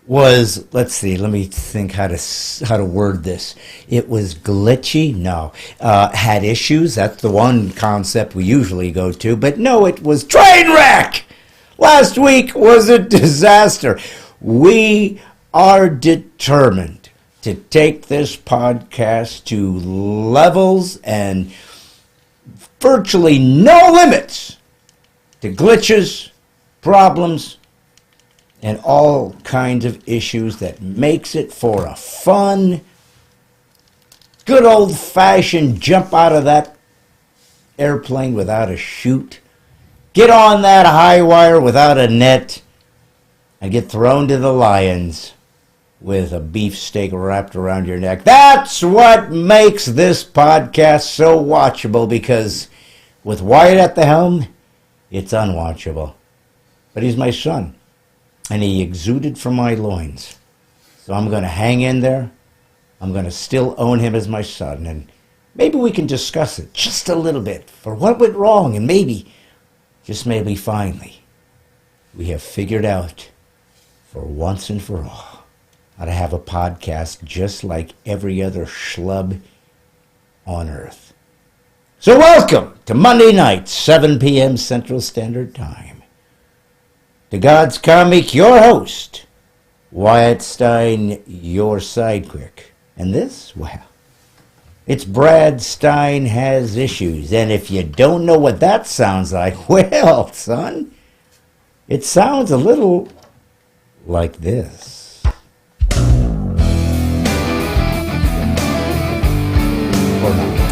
was, let's see, let me think how to word this. It was glitchy, no. Had issues, that's the one concept we usually go to, but no, it was train wreck! Last week was a disaster. We are determined to take this podcast to levels and virtually no limits to glitches, problems, and all kinds of issues that makes it for a fun, good old-fashioned jump out of that airplane without a chute, get on that high wire without a net, and get thrown to the lions with a beefsteak wrapped around your neck. That's what makes this podcast so watchable, because with Wyatt at the helm, it's unwatchable. But he's my son. And he exuded from my loins. So I'm going to hang in there. I'm going to still own him as my son. And maybe we can discuss it just a little bit for what went wrong. And maybe, just maybe finally, we have figured out for once and for all how to have a podcast just like every other schlub on earth. So welcome to Monday night, 7 p.m. Central Standard Time. To God's Comic, your host, Wyatt Stine, your sidekick. And this, well, it's Brad Stine Has Issues. And if you don't know what that sounds like, well, son, it sounds a little like this. Or not.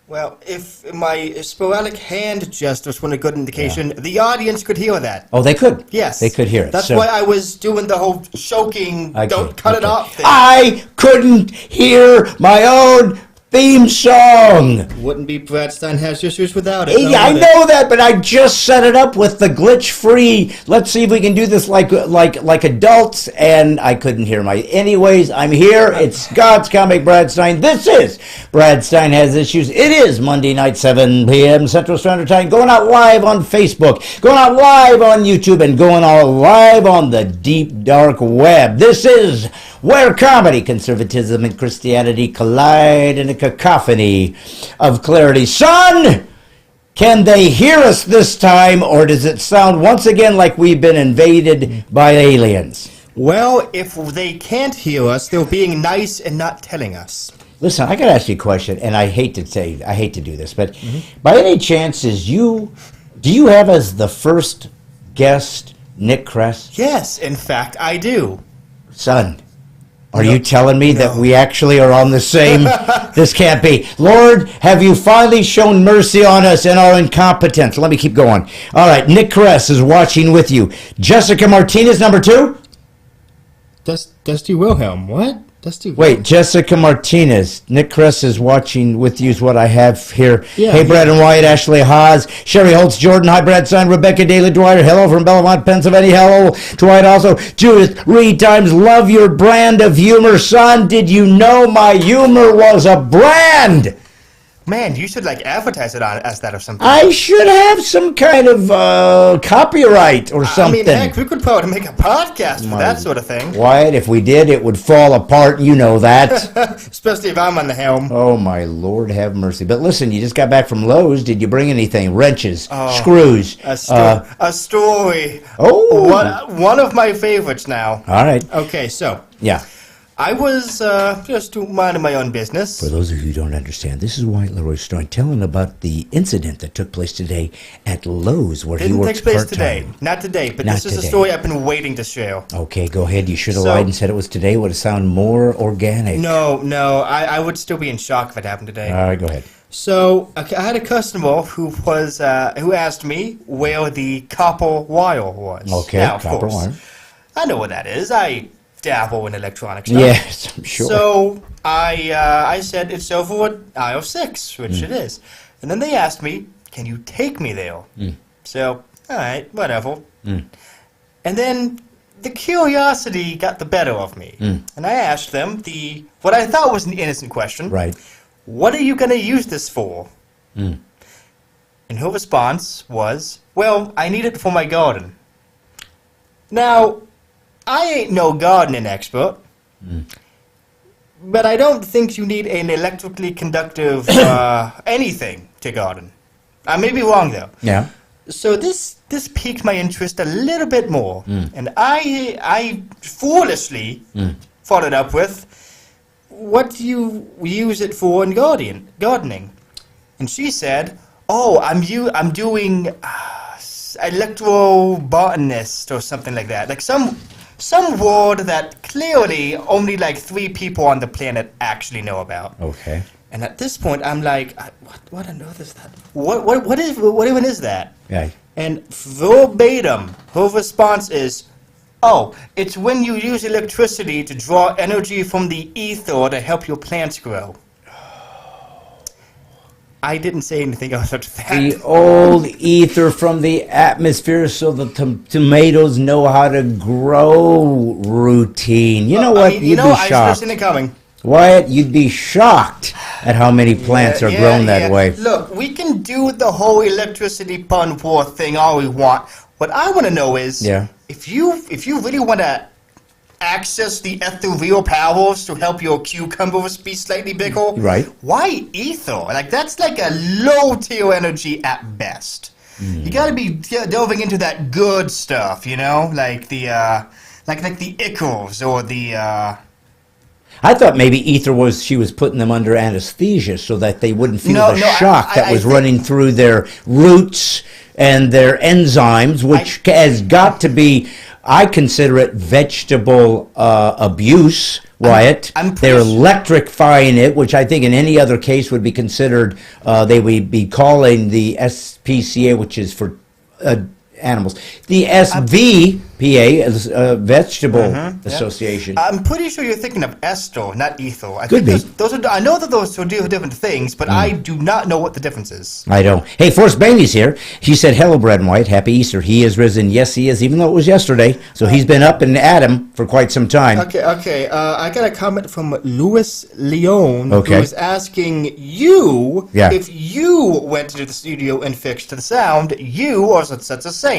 Well, if my sporadic hand gestures were a good indication, the audience could hear that. Oh, they could? Yes. They could hear it. That's why I was doing the whole choking, don't cut it off thing. I couldn't hear my own theme song. Wouldn't be Brad Stine Has Issues without it. Yeah, I know that, but I just set it up with the glitch-free. Let's see if we can do this like adults, and I couldn't hear my. Anyways, I'm here. It's God's Comic, Brad Stine. This is Brad Stine Has Issues. It is Monday night, 7 p.m. Central Standard Time. Going out live on Facebook, going out live on YouTube, and going out live on the deep, dark web. This is where comedy, conservatism, and Christianity collide in a cacophony of clarity. Son, can they hear us this time, or does it sound once again like we've been invaded by aliens? Well, if they can't hear us, they're being nice and not telling us. Listen, I got to ask you a question, and I hate to do this, but by any chance, do you have as the first guest Nick Kress? Yes, in fact, I do. Son, are you telling me that we actually are on the same? This can't be. Lord, have you finally shown mercy on us and our incompetence? Let me keep going. All right, Nick Kress is watching with you. Jessica Martinez, number 2? Dusty Wilhelm, what? Dusty Wilhelm. Wait, Jessica Martinez. Nick Kress is watching with you is what I have here. Yeah, hey, Brad and Wyatt, Ashley Haas, Sherry Holtz, Jordan, hi, Brad Stein, Rebecca Daly Dwyer, hello from Belmont, Pennsylvania, hello to Wyatt also, Judith Reed Times, love your brand of humor, son. Did you know my humor was a brand? Man, you should advertise it as that or something. I should have some kind of copyright or something. I mean, heck, we could probably make a podcast for that sort of thing. Wyatt, if we did, it would fall apart. You know that. Especially if I'm on the helm. Oh, my Lord, have mercy. But listen, you just got back from Lowe's. Did you bring anything? Wrenches, screws? A story. Oh. One of my favorites now. All right. Okay, so. Yeah. I was just minding my own business. For those of you who don't understand, this is Wyatt Leroy Stine telling about the incident that took place today at Lowe's where he works part-time. Didn't take place today. Not today, but this is a story I've been waiting to share. Okay, go ahead. You should have lied and said it was today. Would have sounded more organic. No, I would still be in shock if it happened today. All right, go ahead. So, I had a customer who asked me where the copper wire was. Okay, now, of copper course, wire. I know what that is. I dabble in electronics stuff. Yes, I'm sure. So I said it's over at aisle 6, which it is. And then they asked me, can you take me there? So, all right, whatever. And then the curiosity got the better of me. And I asked them what I thought was an innocent question. Right. what are you going to use this for? And her response was, well, I need it for my garden. Now, I ain't no gardening expert, but I don't think you need an electrically conductive anything to garden. I may be wrong, though. Yeah. So this piqued my interest a little bit more, and I foolishly followed up with, what do you use it for in gardening? And she said, oh, I'm doing electrobotanist or something like that, like some word that clearly only like 3 people on the planet actually know about. Okay. And at this point, I'm like, what on earth is that? What even is that? Yeah. And verbatim, her response is, oh, it's when you use electricity to draw energy from the ether to help your plants grow. I didn't say anything else after that. The old ether from the atmosphere so the tomatoes know how to grow routine. You know what? You'd be I shocked. just seen it coming. Wyatt, you'd be shocked at how many plants are grown that way. Look, we can do the whole electricity pun war thing all we want. What I want to know is, if you really want to access the ethereal powers to help your cucumbers be slightly bigger, right? Why ether? Like that's like a low tier energy at best. You got to be delving into that good stuff, you know, like the like the Ickles or the. I thought maybe ether was she was putting them under anesthesia so that they wouldn't feel the shock that was running through their roots and their enzymes, which has got to be, I consider it vegetable abuse, Wyatt. They're electrifying it, which I think in any other case would be considered, they would be calling the SPCA, which is for animals. The SVPA is Vegetable Association. I'm pretty sure you're thinking of Esther, not ether. Could be. I know that those are different things, but I do not know what the difference is. I don't. Hey, Forrest Bainey's here. He said, hello, Brad and White. Happy Easter. He is risen. Yes, he is, even though it was yesterday. So he's been up and at him for quite some time. Okay. I got a comment from Louis Leon, who is asking you if you went to the studio and fixed the sound, you are such a saint.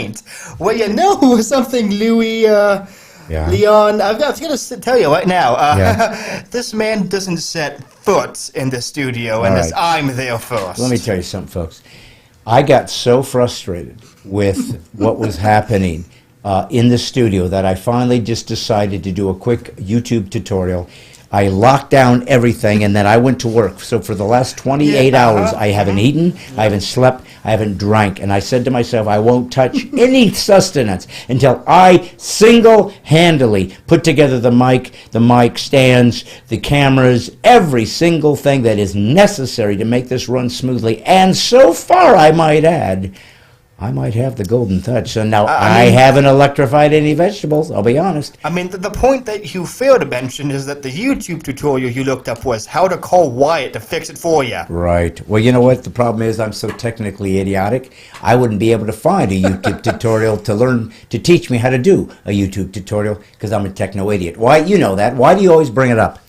Well, you know something, Louis Leon. I've got to tell you right now. This man doesn't set foot in the studio unless I'm there first. Let me tell you something, folks. I got so frustrated with what was happening in the studio that I finally just decided to do a quick YouTube tutorial. I locked down everything, and then I went to work. So for the last 28 hours, I haven't eaten, I haven't slept, I haven't drank. And I said to myself, I won't touch any sustenance until I single-handedly put together the mic stands, the cameras, every single thing that is necessary to make this run smoothly. And so far, I might add, I might have the golden touch. So now I haven't electrified any vegetables, I'll be honest. I mean, the point that you failed to mention is that the YouTube tutorial you looked up was how to call Wyatt to fix it for you. Right. Well, you know what? The problem is I'm so technically idiotic, I wouldn't be able to find a YouTube tutorial to teach me how to do a YouTube tutorial because I'm a techno-idiot. Why? You know that. Why do you always bring it up?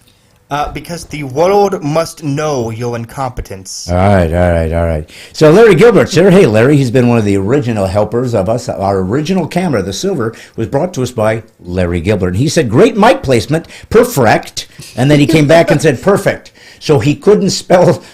Because the world must know your incompetence. All right. So Larry Gilbert's here. Hey, Larry, he's been one of the original helpers of us. Our original camera, the silver, was brought to us by Larry Gilbert. He said, great mic placement, perfect. And then he came back and said, perfect. So he couldn't spell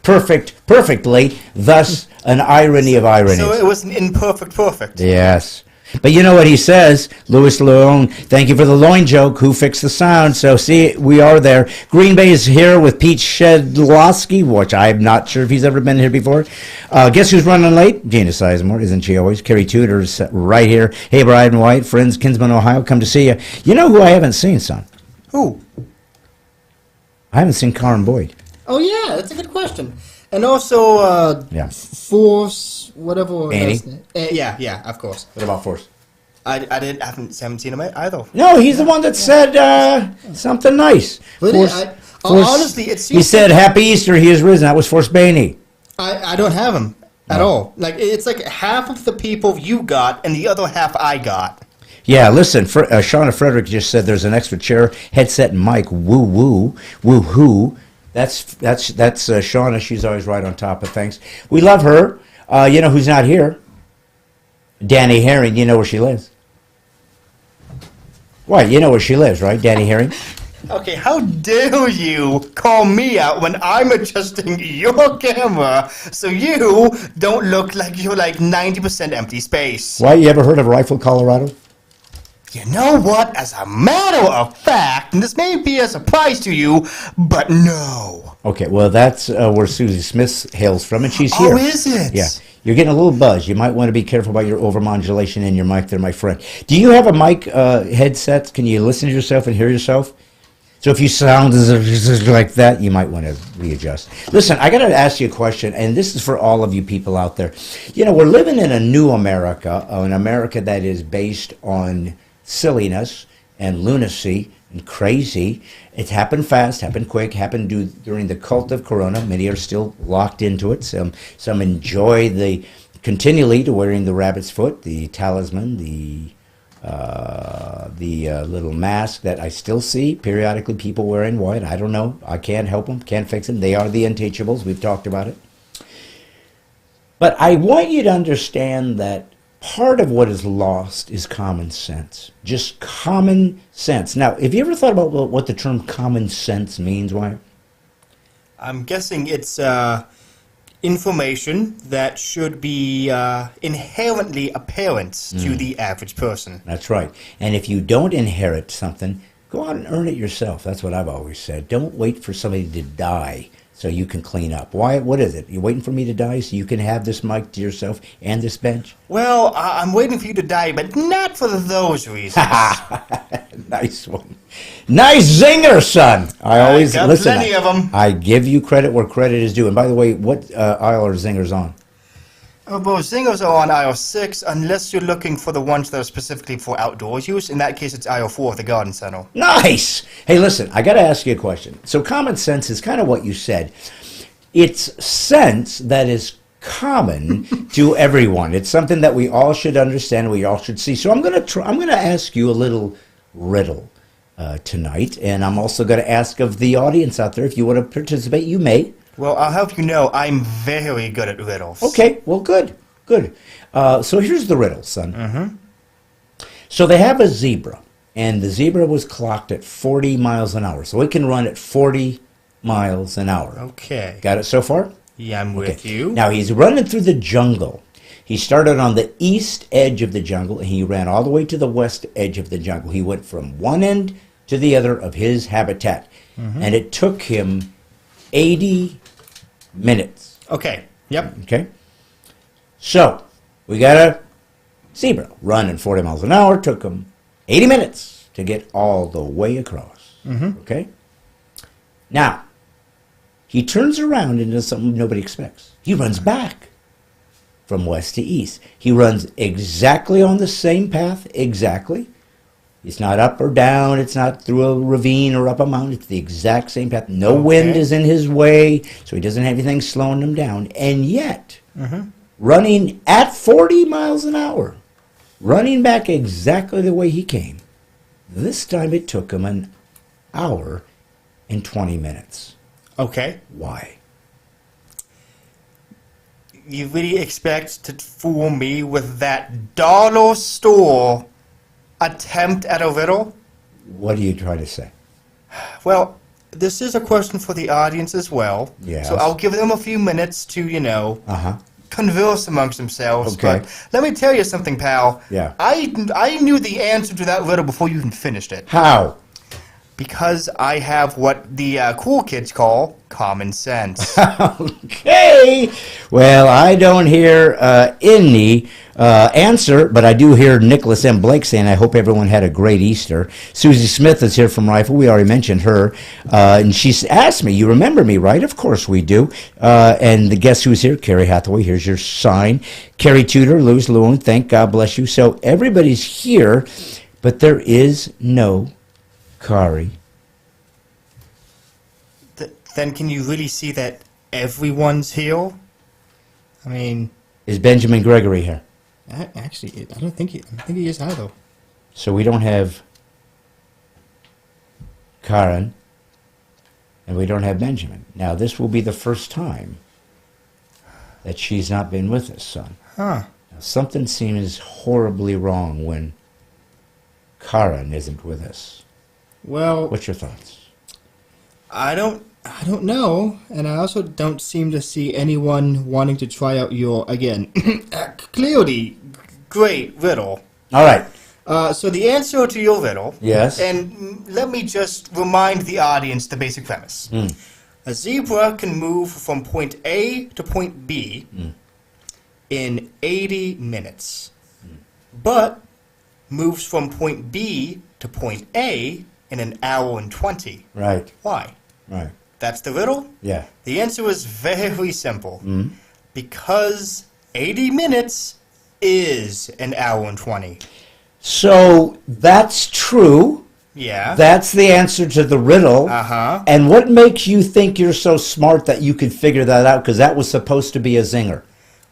perfectly, thus an irony of ironies. So it was an imperfect perfect. Yes. But you know what he says, Louis Leon, thank you for the loin joke, who fixed the sound? So see, we are there. Green Bay is here with Pete Shedlowski, which I'm not sure if he's ever been here before. Guess who's running late? Gina Sizemore, isn't she always? Carrie Tudor's right here. Hey, Bride and White, friends, Kinsman, Ohio, come to see you. You know who I haven't seen, son? Who? I haven't seen Karen Boyd. Oh, yeah, that's a good question. And also, Force, whatever. Annie? Yeah, of course. What about Force? I haven't seen him either. No, he's the one that said something nice. Force, honestly, it seems... He said, Happy Easter, he is risen. That was Force Bainey. I don't have him at all. Like, it's like half of the people you got and the other half I got. Yeah, listen, Shauna Frederick just said there's an extra chair, headset, and mic, woo-hoo. That's Shauna. She's always right on top of things. We love her. You know who's not here? Danny Herring. You know where she lives. Why? You know where she lives, right? Danny Herring. Okay, how dare you call me out when I'm adjusting your camera so you don't look like you're like 90% empty space? Why? You ever heard of Rifle, Colorado? You know what? As a matter of fact, and this may be a surprise to you, but no. Okay, well, that's where Susie Smith hails from, and she's here. Oh, is it? Yeah. You're getting a little buzz. You might want to be careful about your overmodulation in your mic there, my friend. Do you have a mic headset? Can you listen to yourself and hear yourself? So if you sound like that, you might want to readjust. Listen, I got to ask you a question, and this is for all of you people out there. You know, we're living in a new America, an America that is based on silliness and lunacy and crazy. It's happened fast, happened quick, happened during the cult of Corona. Many are still locked into it. Some enjoy continually to wearing the rabbit's foot, the talisman, the little mask that I still see periodically people wearing white. I don't know. I can't help them, can't fix them. They are the untouchables. We've talked about it. But I want you to understand that part of what is lost is common sense. Just common sense. Now, have you ever thought about what the term common sense means, Wyatt? I'm guessing it's information that should be inherently apparent to the average person. That's right. And if you don't inherit something, go out and earn it yourself. That's what I've always said. Don't wait for somebody to die so you can clean up. Why? What is it? You waiting for me to die so you can have this mic to yourself and this bench? Well, I'm waiting for you to die, but not for those reasons. Nice one. Nice zinger, son. I always got listen. plenty of 'em. I give you credit where credit is due. And by the way, what aisle are zingers on? Well, zingers are on aisle 6, unless you're looking for the ones that are specifically for outdoors use. In that case, it's aisle 4 of the garden center. Nice. Hey, listen, I got to ask you a question. So common sense is kind of what you said. It's sense that is common to everyone. It's something that we all should understand, we all should see. So I'm going to ask you a little riddle tonight, and I'm also going to ask of the audience out there, if you want to participate, you may. Well, I'll have you know I'm very good at riddles. Okay, well, good. So here's the riddle, son. Mm-hmm. So they have a zebra, and the zebra was clocked at 40 miles an hour. So it can run at 40 miles an hour. Okay. Got it so far? Yeah, I'm with you. Now, he's running through the jungle. He started on the east edge of the jungle, and he ran all the way to the west edge of the jungle. He went from one end to the other of his habitat, and it took him 80 minutes. Okay. Yep. Okay. So we got a zebra running 40 miles an hour. Took him 80 minutes to get all the way across. Okay. Now he turns around and does something nobody expects. He runs back from west to east. He runs exactly on the same path. Exactly. It's not up or down. It's not through a ravine or up a mountain. It's the exact same path. No wind is in his way, so he doesn't have anything slowing him down. And yet, running at 40 miles an hour, running back exactly the way he came, this time it took him an hour and 20 minutes. Okay. Why? You really expect to fool me with that dollar store attempt at a riddle? What are you trying to say? Well, this is a question for the audience as well. Yes. So I'll give them a few minutes to, converse amongst themselves. Okay. But let me tell you something, pal. Yeah. I knew the answer to that riddle before you even finished it. How? Because I have what the cool kids call common sense. Okay. Well, I don't hear any answer, but I do hear Nicholas M. Blake saying, I hope everyone had a great Easter. Susie Smith is here from Rifle. We already mentioned her. And she's asked me, you remember me, right? Of course we do. And the guess who's here? Carrie Hathaway. Here's your sign. Carrie Tudor, Louis Lewin. Thank God bless you. So everybody's here, but there is no Kari. Then can you really see that everyone's here? I mean... Is Benjamin Gregory here? Actually, I think he is either. So we don't have Karen And we don't have Benjamin. Now, this will be the first time that she's not been with us, son. Huh. Now, something seems horribly wrong when Karen isn't with us. Well, What's your thoughts? I don't know, and I also don't seem to see anyone wanting to try out your, again, clearly great riddle. All right. So the answer to your riddle, Yes. and let me just remind the audience the basic premise. A zebra can move from point A to point B in 80 minutes, but moves from point B to point A in an hour and 20. Right. Why? Right. That's the riddle? Yeah. The answer is very simple. Because 80 minutes is an hour and 20. So that's true. Yeah. That's the answer to the riddle. Uh-huh. And what makes you think you're so smart that you could figure that out? Because that was supposed to be a zinger.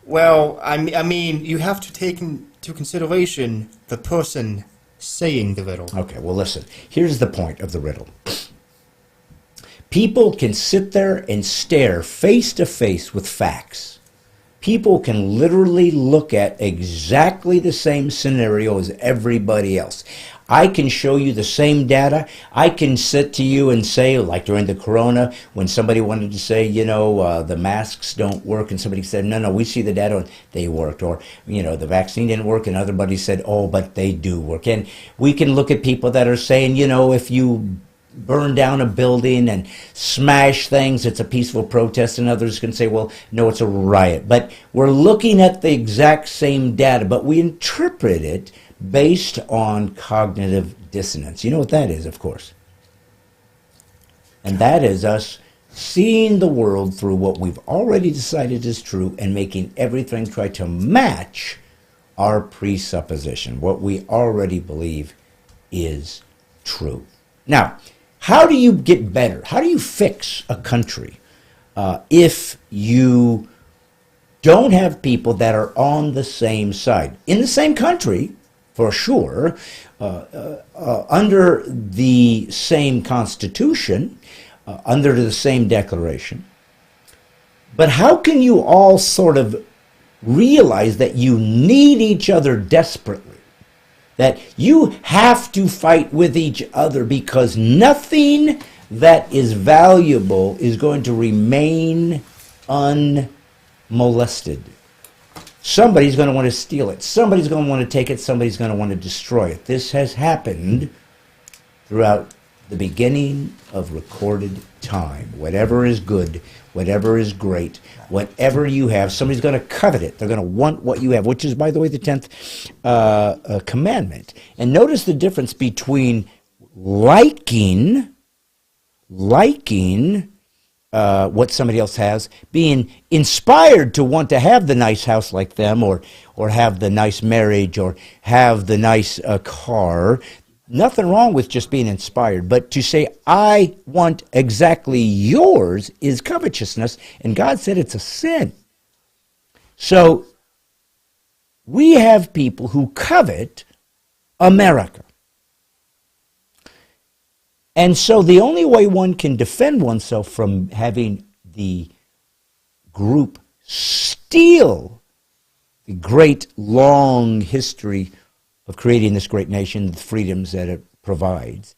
Well, I mean, you have to take into consideration the person saying the riddle. Okay, well, listen. Here's the point of the riddle. People can sit there and stare face to face with facts. People can literally look at exactly the same scenario as everybody else. I can show you the same data. I can sit to you and say, like during the corona, when somebody wanted to say, the masks don't work, and somebody said, no, we see the data, and they worked. Or, the vaccine didn't work, and everybody said, oh, but they do work. And we can look at people that are saying, if you burn down a building and smash things, it's a peaceful protest, and others can say, well, no, it's a riot. But we're looking at the exact same data, but we interpret it based on cognitive dissonance. You know what that is, of course. And that is us seeing the world through what we've already decided is true and making everything try to match our presupposition, what we already believe is true. Now, how do you get better? How do you fix a country if you don't have people that are on the same side? In the same country, for sure, under the same Constitution, under the same Declaration. But how can you all sort of realize that you need each other desperately? That you have to fight with each other because nothing that is valuable is going to remain unmolested. Somebody's going to want to steal it. Somebody's going to want to take it. Somebody's going to want to destroy it. This has happened throughout the beginning of recorded time. Whatever is good, whatever is great, whatever you have, somebody's going to covet it. They're going to want what you have, which is, by the way, the 10th commandment. And notice the difference between liking what somebody else has, being inspired to want to have the nice house like them, or have the nice marriage, or have the nice car. Nothing wrong with just being inspired, but to say, I want exactly yours is covetousness, and God said it's a sin. So, we have people who covet America. And so the only way one can defend oneself from having the group steal the great long history of creating this great nation, the freedoms that it provides,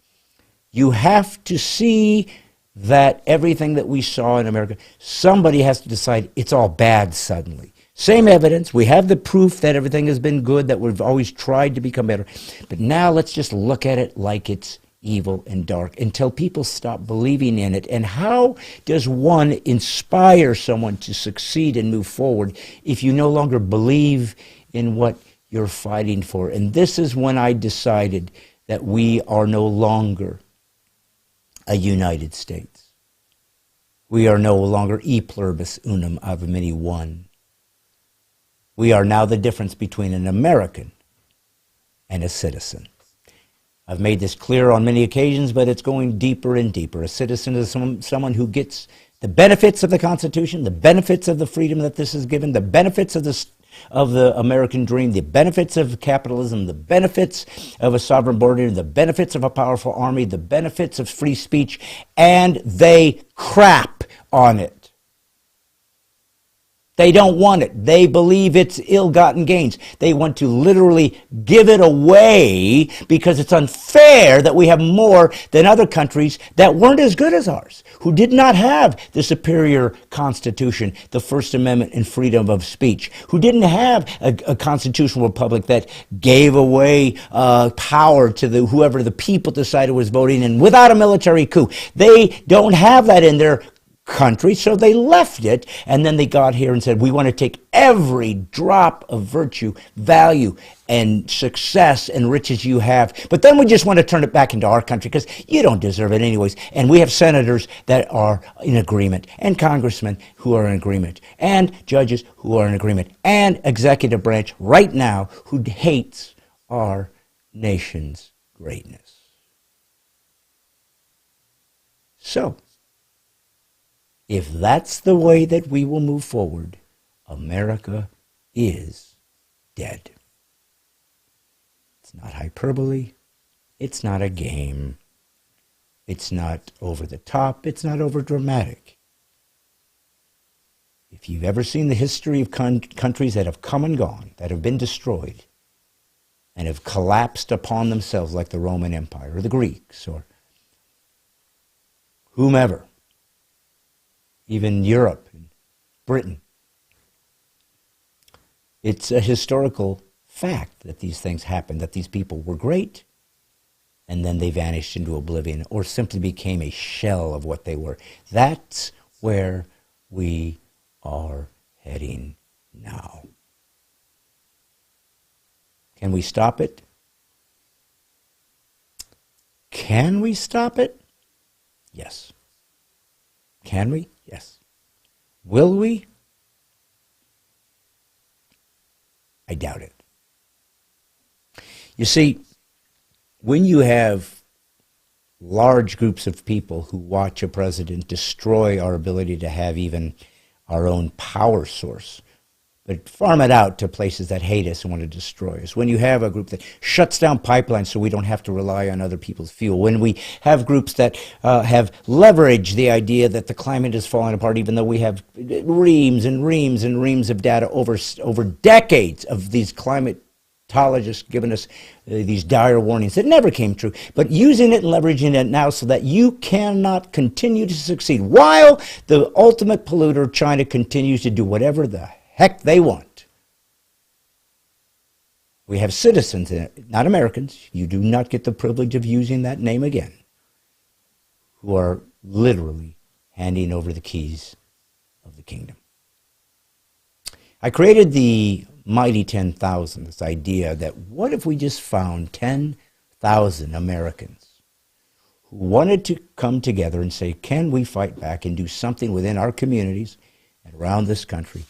you have to see that everything that we saw in America, somebody has to decide it's all bad suddenly. Same evidence, we have the proof that everything has been good, that we've always tried to become better. But now let's just look at it like it's evil and dark until people stop believing in it. And how does one inspire someone to succeed and move forward if you no longer believe in what you're fighting for? And this is when I decided that we are no longer a United States. We are no longer e pluribus unum avamini one. We are now the difference between an American and a citizen. I've made this clear on many occasions, but it's going deeper and deeper. A citizen is someone who gets the benefits of the Constitution, the benefits of the freedom that this is given, the benefits of the of the American dream, the benefits of capitalism, the benefits of a sovereign border, the benefits of a powerful army, the benefits of free speech, and they crap on it. They don't want it. They believe it's ill-gotten gains. They want to literally give it away because it's unfair that we have more than other countries that weren't as good as ours, who did not have the superior Constitution, the First Amendment, and freedom of speech, who didn't have a constitutional republic that gave away power to whoever the people decided was voting in without a military coup. They don't have that in their country, so they left it, and then they got here and said, we want to take every drop of virtue, value, and success and riches you have, but then we just want to turn it back into our country because you don't deserve it anyways. And we have senators that are in agreement, and congressmen who are in agreement, and judges who are in agreement, and executive branch right now who hates our nation's greatness. So, if that's the way that we will move forward, America is dead. It's not hyperbole. It's not a game. It's not over the top. It's not over dramatic. If you've ever seen the history of countries that have come and gone, that have been destroyed, and have collapsed upon themselves like the Roman Empire or the Greeks or whomever, even Europe and Britain. It's a historical fact that these things happened, that these people were great, and then they vanished into oblivion or simply became a shell of what they were. That's where we are heading now. Can we stop it? Can we stop it? Yes. Can we? Yes. Will we? I doubt it. You see, when you have large groups of people who watch a president destroy our ability to have even our own power source, but farm it out to places that hate us and want to destroy us. When you have a group that shuts down pipelines so we don't have to rely on other people's fuel. When we have groups that have leveraged the idea that the climate is falling apart, even though we have reams and reams and reams of data over decades of these climatologists giving us these dire warnings that never came true, but using it and leveraging it now so that you cannot continue to succeed while the ultimate polluter China continues to do whatever the heck they want. We have citizens in it, not Americans. You do not get the privilege of using that name again, who are literally handing over the keys of the kingdom. I created the Mighty 10,000, this idea that what if we just found 10,000 Americans who wanted to come together and say, can we fight back and do something within our communities and around this country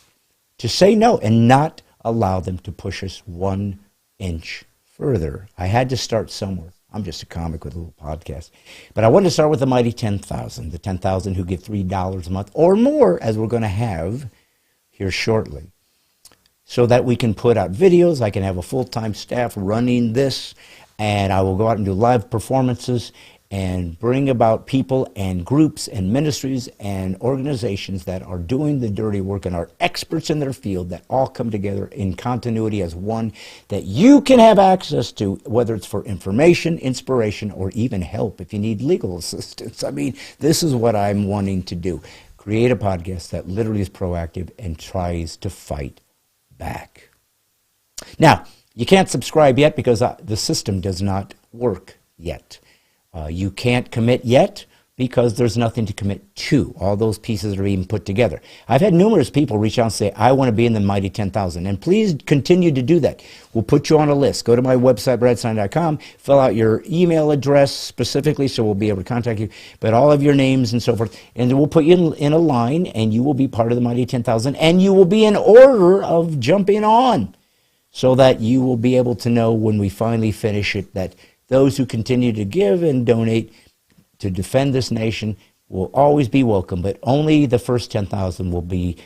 to say no and not allow them to push us 1 inch further. I had to start somewhere. I'm just a comic with a little podcast. But I wanted to start with the Mighty 10,000, the 10,000 who give $3 a month or more, as we're going to have here shortly, so that we can put out videos. I can have a full-time staff running this, and I will go out and do live performances and bring about people and groups and ministries and organizations that are doing the dirty work and are experts in their field that all come together in continuity as one that you can have access to, whether it's for information, inspiration, or even help if you need legal assistance. I mean, this is what I'm wanting to do. Create a podcast that literally is proactive and tries to fight back. Now, you can't subscribe yet because the system does not work yet. You can't commit yet because there's nothing to commit to. All those pieces are being put together. I've had numerous people reach out and say, I want to be in the Mighty 10,000. And please continue to do that. We'll put you on a list. Go to my website, bradstine.com, fill out your email address specifically so we'll be able to contact you, but all of your names and so forth. And then we'll put you in a line, and you will be part of the Mighty 10,000, and you will be in order of jumping on so that you will be able to know when we finally finish it that those who continue to give and donate to defend this nation will always be welcome, but only the first 10,000 will be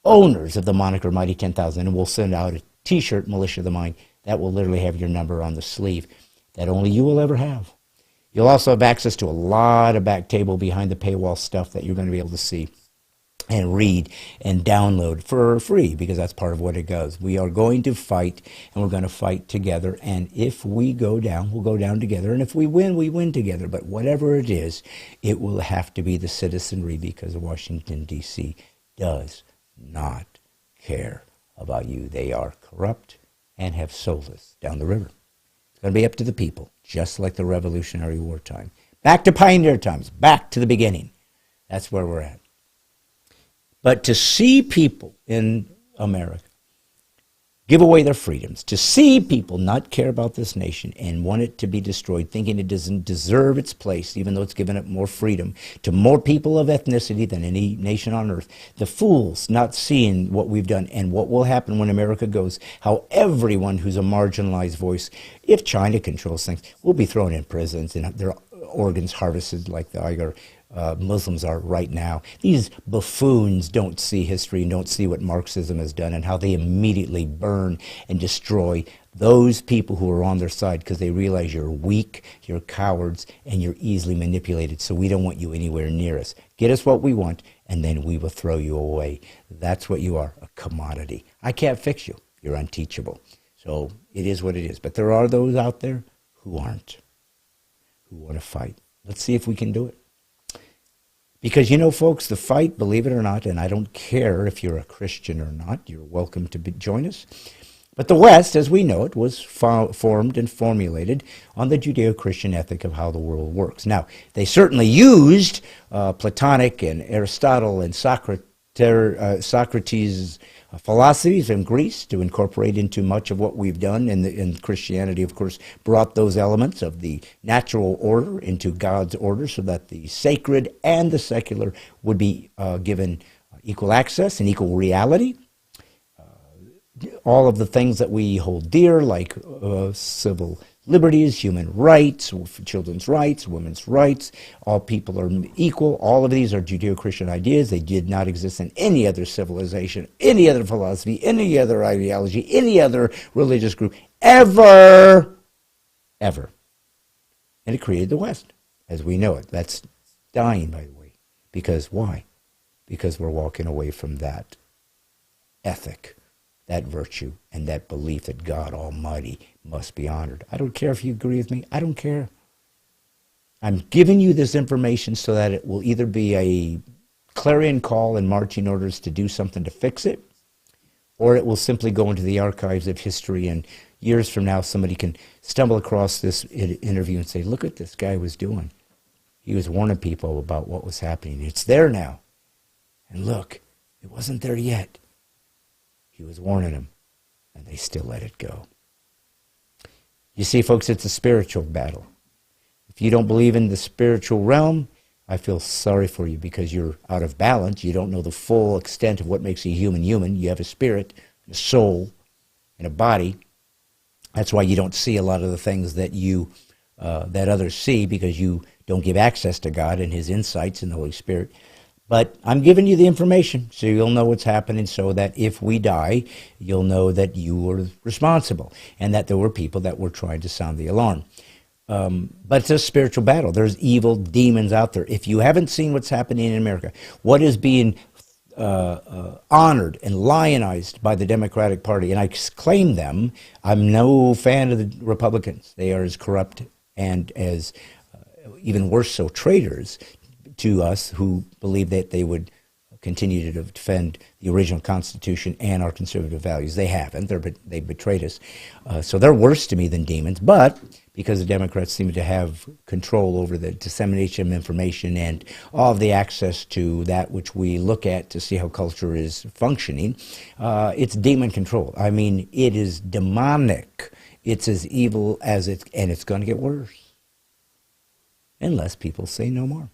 owners of the moniker Mighty 10,000, and we'll send out a T-shirt, Militia of the Mind, that will literally have your number on the sleeve that only you will ever have. You'll also have access to a lot of back table behind the paywall stuff that you're going to be able to see and read and download for free, because that's part of what it does. We are going to fight, and we're going to fight together, and if we go down, we'll go down together, and if we win together. But whatever it is, it will have to be the citizenry, because Washington, D.C. does not care about you. They are corrupt and have sold us down the river. It's going to be up to the people, just like the Revolutionary War time. Back to pioneer times, back to the beginning. That's where we're at. But to see people in America give away their freedoms, to see people not care about this nation and want it to be destroyed, thinking it doesn't deserve its place, even though it's given up more freedom to more people of ethnicity than any nation on earth, the fools not seeing what we've done and what will happen when America goes, how everyone who's a marginalized voice, if China controls things, will be thrown in prisons and their organs harvested like the Uyghur Muslims are right now. These buffoons don't see history and don't see what Marxism has done and how they immediately burn and destroy those people who are on their side, because they realize you're weak, you're cowards, and you're easily manipulated. So we don't want you anywhere near us. Get us what we want, and then we will throw you away. That's what you are, a commodity. I can't fix you. You're unteachable. So it is what it is. But there are those out there who aren't, who want to fight. Let's see if we can do it. Because, you know, folks, the fight, believe it or not, and I don't care if you're a Christian or not, you're welcome to join us. But the West, as we know it, was formed and formulated on the Judeo-Christian ethic of how the world works. Now, they certainly used Platonic and Aristotle and Socrates' philosophies in Greece to incorporate into much of what we've done, and Christianity, of course, brought those elements of the natural order into God's order so that the sacred and the secular would be given equal access and equal reality. All of the things that we hold dear, like civil liberties, human rights, children's rights, women's rights, all people are equal. All of these are Judeo-Christian ideas. They did not exist in any other civilization, any other philosophy, any other ideology, any other religious group, ever. And it created the West as we know it. That's dying, by the way. Because why? Because we're walking away from that ethic, that virtue, and that belief that God Almighty must be honored. I don't care if you agree with me. I don't care. I'm giving you this information so that it will either be a clarion call and marching orders to do something to fix it, or it will simply go into the archives of history, and years from now somebody can stumble across this interview and say, look what this guy was doing. He was warning people about what was happening. It's there now. And look, it wasn't there yet. He was warning them, and they still let it go. You see, folks, it's a spiritual battle. If you don't believe in the spiritual realm, I feel sorry for you, because you're out of balance. You don't know the full extent of what makes a human human. You have a spirit, a soul, and a body. That's why you don't see a lot of the things that that others see, because you don't give access to God and His insights and the Holy Spirit. But I'm giving you the information so you'll know what's happening, so that if we die, you'll know that you were responsible and that there were people that were trying to sound the alarm. But it's a spiritual battle. There's evil demons out there. If you haven't seen what's happening in America, what is being honored and lionized by the Democratic Party, and I claim them, I'm no fan of the Republicans. They are as corrupt and as, even worse so, traitors to us who believe that they would continue to defend the original Constitution and our conservative values. They haven't. They betrayed us. So they're worse to me than demons. But because the Democrats seem to have control over the dissemination of information and all of the access to that which we look at to see how culture is functioning, it's demon control. I mean, it is demonic. It's as evil as and it's going to get worse. Unless people say no more.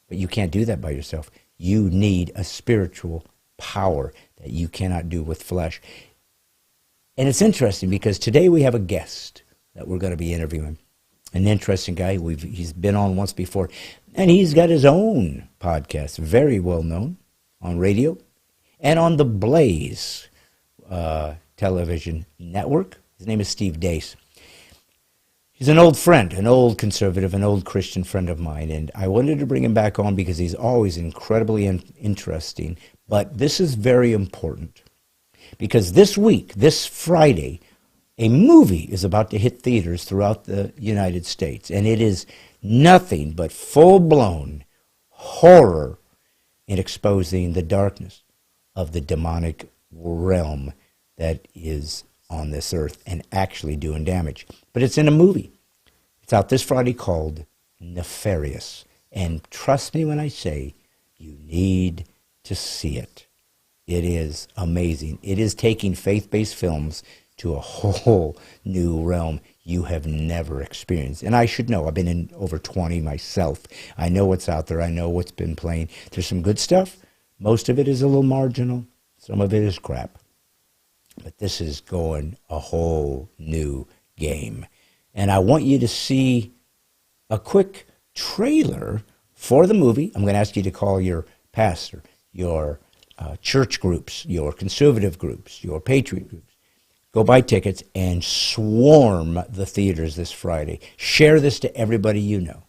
But you can't do that by yourself. You need a spiritual power that you cannot do with flesh. And it's interesting because today we have a guest that we're going to be interviewing. An interesting guy. He's been on once before. And he's got his own podcast, very well known on radio. and on the Blaze television network. His name is Steve Dace. He's an old friend, an old conservative, an old Christian friend of mine, and I wanted to bring him back on because he's always incredibly interesting. But this is very important because this week, this Friday, a movie is about to hit theaters throughout the United States, and it is nothing but full-blown horror in exposing the darkness of the demonic realm that is on this earth and actually doing damage. But it's in a movie. It's out this Friday called Nefarious. And trust me when I say you need to see it. It is amazing. It is taking faith-based films to a whole new realm you have never experienced. And I should know. I've been in over 20 myself. I know what's out there. I know what's been playing. There's some good stuff. Most of it is a little marginal. Some of it is crap. But this is going a whole new game. And I want you to see a quick trailer for the movie. I'm going to ask you to call your pastor, your church groups, your conservative groups, your patriot groups. Go buy tickets and swarm the theaters this Friday. Share this to everybody you know.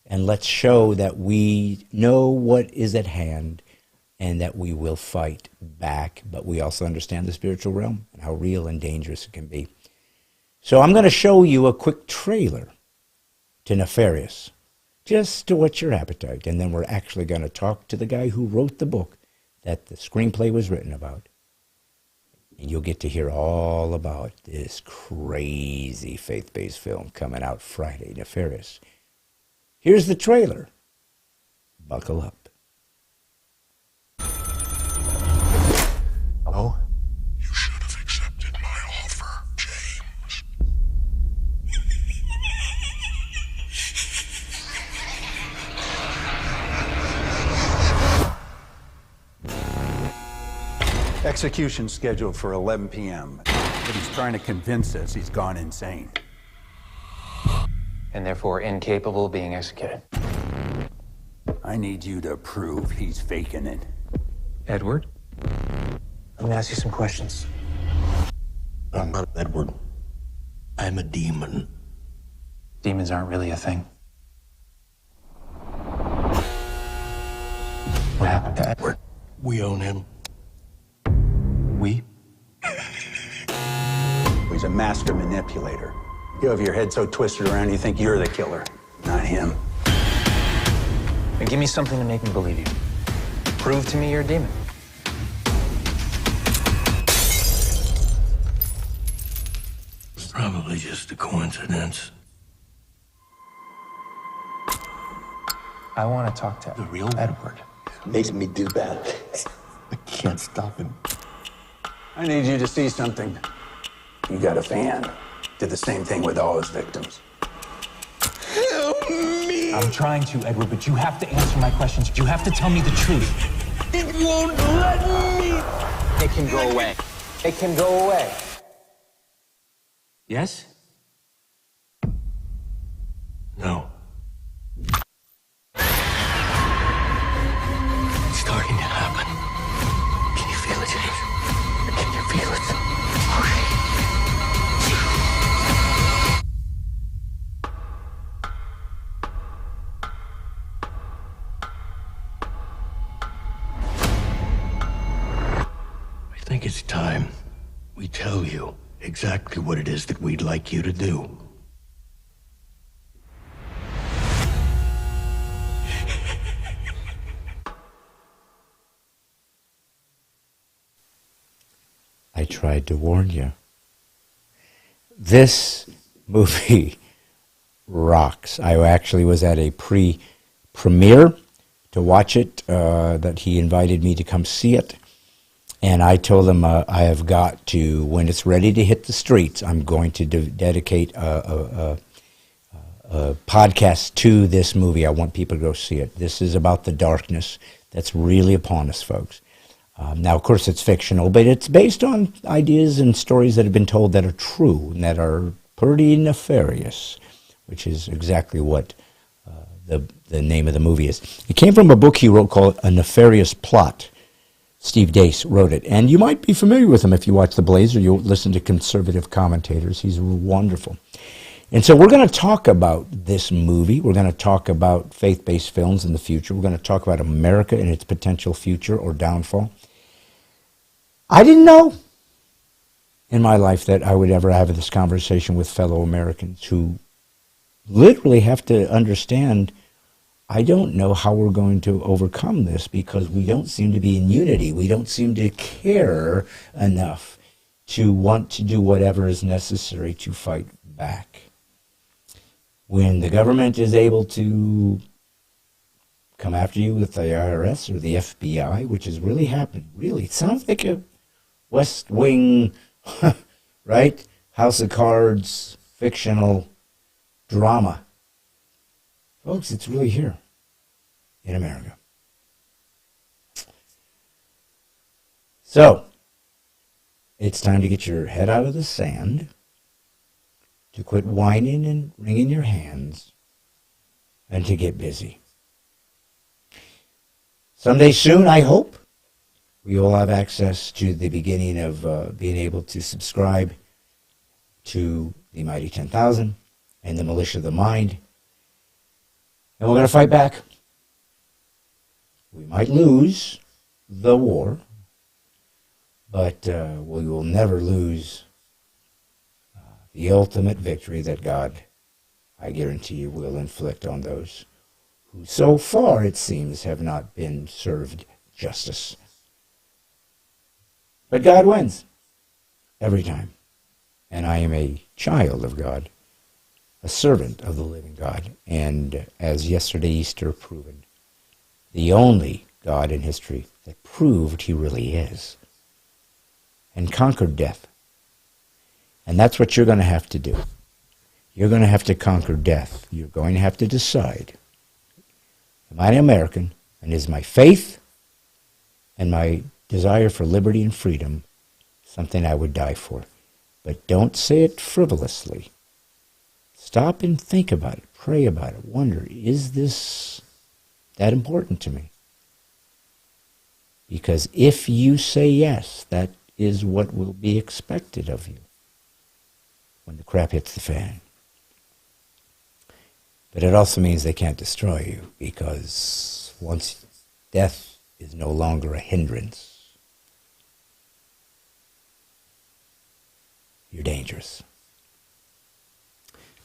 And let's show that we know what is at hand and that we will fight back, but we also understand the spiritual realm and how real and dangerous it can be. So I'm going to show you a quick trailer to Nefarious, just to whet your appetite, and then we're actually going to talk to the guy who wrote the book that the screenplay was written about. And you'll get to hear all about this crazy faith-based film coming out Friday, Nefarious. Here's the trailer. Buckle up. Hello? You should have accepted my offer, James. Execution scheduled for 11 p.m. But he's trying to convince us he's gone insane. And therefore incapable of being executed. I need you to prove he's faking it. Edward? Let me ask you some questions. I'm not Edward. I'm a demon. Demons aren't really a thing. What happened to Edward? We own him. We? He's a master manipulator. You have your head so twisted around you think you're the killer, not him. Then give me something to make me believe you. Prove to me you're a demon. It's probably just a coincidence. I want to talk to The real Edward. Makes me do bad things. I can't stop him. I need you to see something. You got a fan. Did the same thing with all his victims. Help me! I'm trying to, Edward, but you have to answer my questions. You have to tell me the truth. It won't let me! It can go away. It can go away. Yes? No. It's starting to happen. Can you feel it, James? Can you feel it? I think it's time we tell you exactly what it is that we'd like you to do. I tried to warn you. This movie rocks. I actually was at a premiere to watch it, that he invited me to come see it. And I told him I have got to, when it's ready to hit the streets, I'm going to dedicate a podcast to this movie. I want people to go see it. This is about the darkness that's really upon us, folks. Now, of course, it's fictional, but it's based on ideas and stories that have been told that are true and that are pretty nefarious, which is exactly what the name of the movie is. It came from a book he wrote called A Nefarious Plot. Steve Dace wrote it. And you might be familiar with him if you watch The Blazer. You'll listen to conservative commentators. He's wonderful. And so we're going to talk about this movie. We're going to talk about faith-based films in the future. We're going to talk about America and its potential future or downfall. I didn't know in my life that I would ever have this conversation with fellow Americans who literally have to understand, I don't know how we're going to overcome this because we don't seem to be in unity. We don't seem to care enough to want to do whatever is necessary to fight back. When the government is able to come after you with the IRS or the FBI, which has really happened, really, it sounds like a West Wing, right? House of Cards, fictional drama. Folks, it's really here in America. So, it's time to get your head out of the sand, to quit whining and wringing your hands, and to get busy. Someday soon, I hope, we all have access to the beginning of being able to subscribe to the Mighty 10,000 and the Militia of the Mind. And we're going to fight back. We might lose the war, but we will never lose the ultimate victory that God, I guarantee you, will inflict on those who so far, it seems, have not been served justice. But God wins every time. And I am a child of God, a servant of the living God, and as yesterday Easter proven, the only God in history that proved he really is and conquered death. And that's what you're going to have to do. You're going to have to conquer death. You're going to have to decide, am I an American, and is my faith and my desire for liberty and freedom something I would die for? But don't say it frivolously. Stop and think about it. Pray about it. Wonder, is this that important to me? Because if you say yes, that is what will be expected of you when the crap hits the fan. But it also means they can't destroy you, because once death is no longer a hindrance, you're dangerous.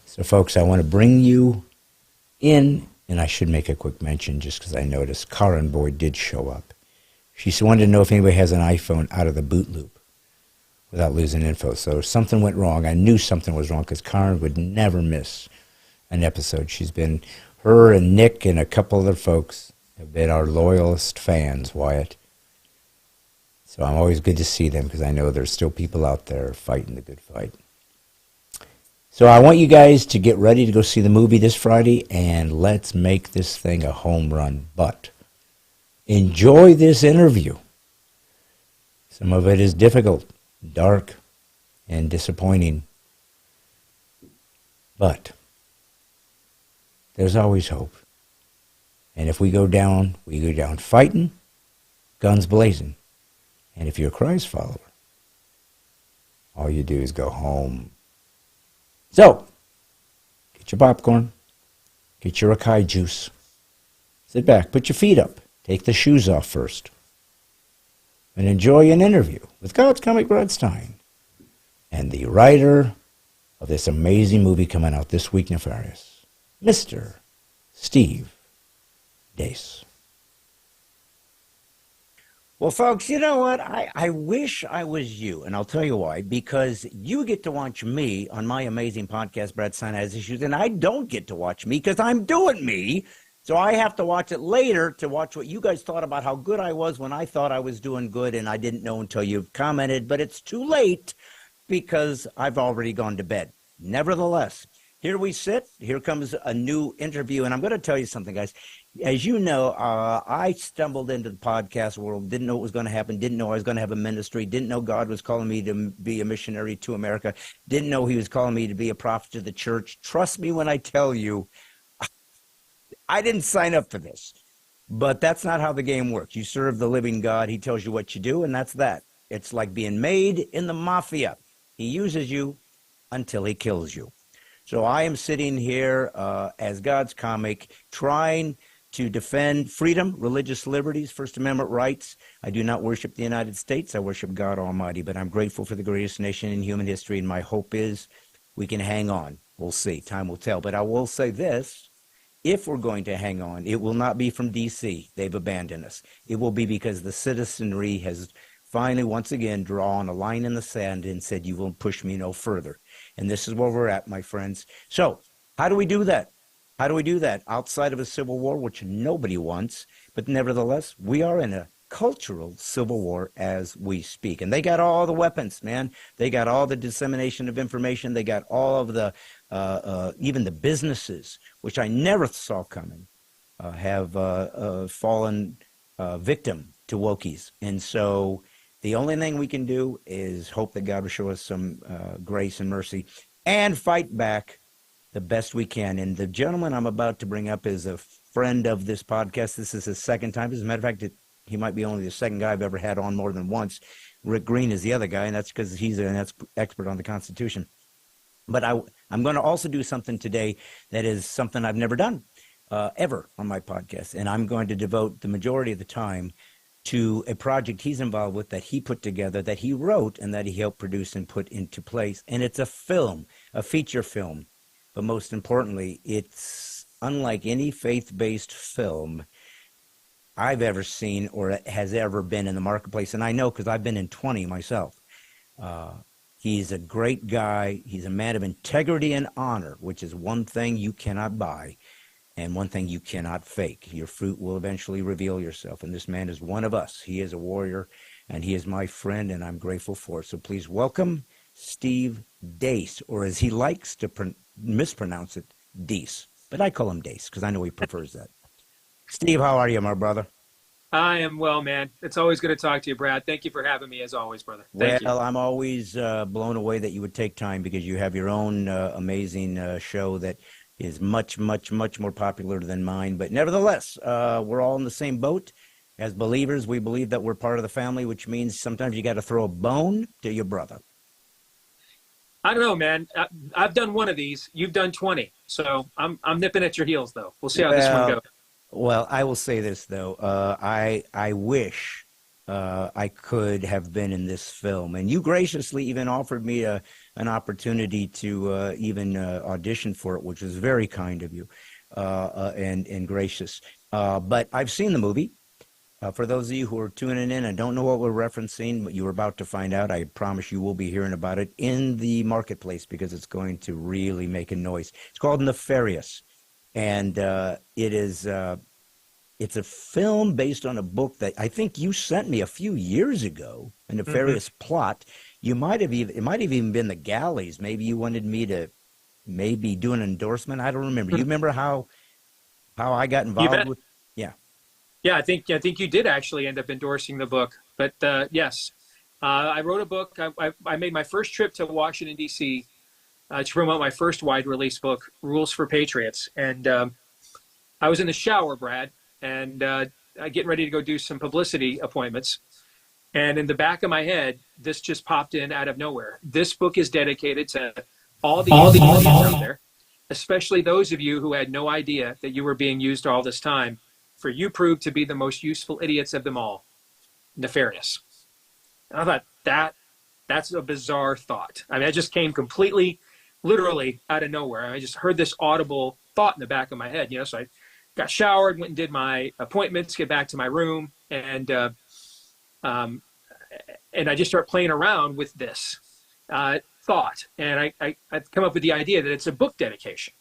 So, folks, I want to bring you in, and I should make a quick mention just because I noticed Karen Boyd did show up. She wanted to know if anybody has an iPhone out of the boot loop without losing info. So something went wrong. I knew something was wrong because Karen would never miss an episode. Her and Nick and a couple other folks have been our loyalist fans, Wyatt. So I'm always good to see them because I know there's still people out there fighting the good fight. So I want you guys to get ready to go see the movie this Friday, and let's make this thing a home run. But enjoy this interview. Some of it is difficult, dark, and disappointing. But there's always hope. And if we go down fighting, guns blazing. And if you're a Christ follower, all you do is go home. So, get your popcorn, get your acai juice, sit back, put your feet up, take the shoes off first, and enjoy an interview with God's Comic Brad Stine and the writer of this amazing movie coming out this week, Nefarious, Mr. Steve Dace. Well, folks, you know what? I wish I was you, and I'll tell you why. Because you get to watch me on my amazing podcast, Brad Stine Has Issues, and I don't get to watch me because I'm doing me. So I have to watch it later to watch what you guys thought about how good I was when I thought I was doing good, and I didn't know until you've commented. But it's too late because I've already gone to bed. Nevertheless, here we sit. Here comes a new interview, and I'm going to tell you something, guys. As you know, I stumbled into the podcast world, didn't know what was going to happen, didn't know I was going to have a ministry, didn't know God was calling me to be a missionary to America, didn't know he was calling me to be a prophet to the church. Trust me when I tell you, I didn't sign up for this. But that's not how the game works. You serve the living God. He tells you what you do, and that's that. It's like being made in the mafia. He uses you until he kills you. So I am sitting here as God's comic, trying to defend freedom, religious liberties, First Amendment rights. I do not worship the United States. I worship God Almighty, but I'm grateful for the greatest nation in human history, and my hope is we can hang on. We'll see. Time will tell. But I will say this. If we're going to hang on, it will not be from D.C. They've abandoned us. It will be because the citizenry has finally, once again, drawn a line in the sand and said, you won't push me no further. And this is where we're at, my friends. So how do we do that? How do we do that? Outside of a civil war, which nobody wants, but nevertheless, we are in a cultural civil war as we speak. And they got all the weapons, man. They got all the dissemination of information. They got all of the, even the businesses, which I never saw coming, have fallen victim to wokies. And so the only thing we can do is hope that God will show us some grace and mercy and fight back the best we can. And the gentleman I'm about to bring up is a friend of this podcast. This is his second time. As a matter of fact, he might be only the second guy I've ever had on more than once. Rick Green is the other guy, and that's because he's an expert on the Constitution. But I'm going to also do something today that is something I've never done ever on my podcast, and I'm going to devote the majority of the time to a project he's involved with that he put together, that he wrote, and that he helped produce and put into place. And it's a film, a feature film. But most importantly, it's unlike any faith-based film I've ever seen or has ever been in the marketplace. And I know because I've been in 20 myself. He's a great guy. He's a man of integrity and honor, which is one thing you cannot buy and one thing you cannot fake. Your fruit will eventually reveal yourself. And this man is one of us. He is a warrior, and he is my friend, and I'm grateful for it. So please welcome Steve Dace, or as he likes to mispronounce it, Deese. But I call him Dace because I know he prefers that. Steve, how are you, my brother? I am well, man. It's always good to talk to you, Brad. Thank you for having me, as always, brother. Thank you. I'm always blown away that you would take time because you have your own amazing show that is much, much, much more popular than mine. But nevertheless, we're all in the same boat. As believers, we believe that we're part of the family, which means sometimes you got to throw a bone to your brother. I don't know, man. I've done one of these. You've done 20. So I'm nipping at your heels, though. We'll see how this one goes. Well, I will say this, though. I wish I could have been in this film. And you graciously even offered me an opportunity to even audition for it, which was very kind of you and gracious. But I've seen the movie. For those of you who are tuning in and don't know what we're referencing, but you're about to find out, I promise you will be hearing about it in the marketplace because it's going to really make a noise. It's called Nefarious. And it's a film based on a book that I think you sent me a few years ago, a nefarious plot. It might have even been the galleys. Maybe you wanted me to maybe do an endorsement. I don't remember. You remember how I got involved with? Yeah. Yeah, I think you did actually end up endorsing the book. But yes, I wrote a book. I made my first trip to Washington, D.C. To promote my first wide release book, Rules for Patriots. And I was in the shower, Brad, and getting ready to go do some publicity appointments. And in the back of my head, this just popped in out of nowhere. This book is dedicated to all the idiots out there, especially those of you who had no idea that you were being used all this time, for you proved to be the most useful idiots of them all. Nefarious. And I thought that's a bizarre thought. I mean, it just came completely, literally out of nowhere. I just heard this audible thought in the back of my head, so I got showered, went and did my appointments, get back to my room, and I just start playing around with this thought. And I've come up with the idea that it's a book dedication.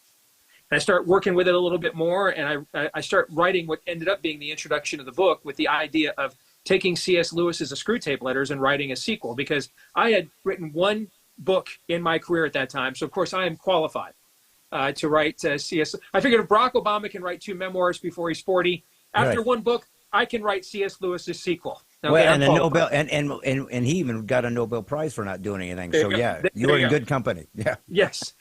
And I start working with it a little bit more, and I start writing what ended up being the introduction of the book with the idea of taking C.S. Lewis's A Screwtape Letters and writing a sequel, because I had written one book in my career at that time. So, of course, I am qualified to write C.S. I figured if Barack Obama can write 2 memoirs before he's 40, after one book, I can write C.S. Lewis's sequel. Okay, well, and a Nobel, and he even got a Nobel Prize for not doing anything. So yeah, you were in good company. Yeah. Yes.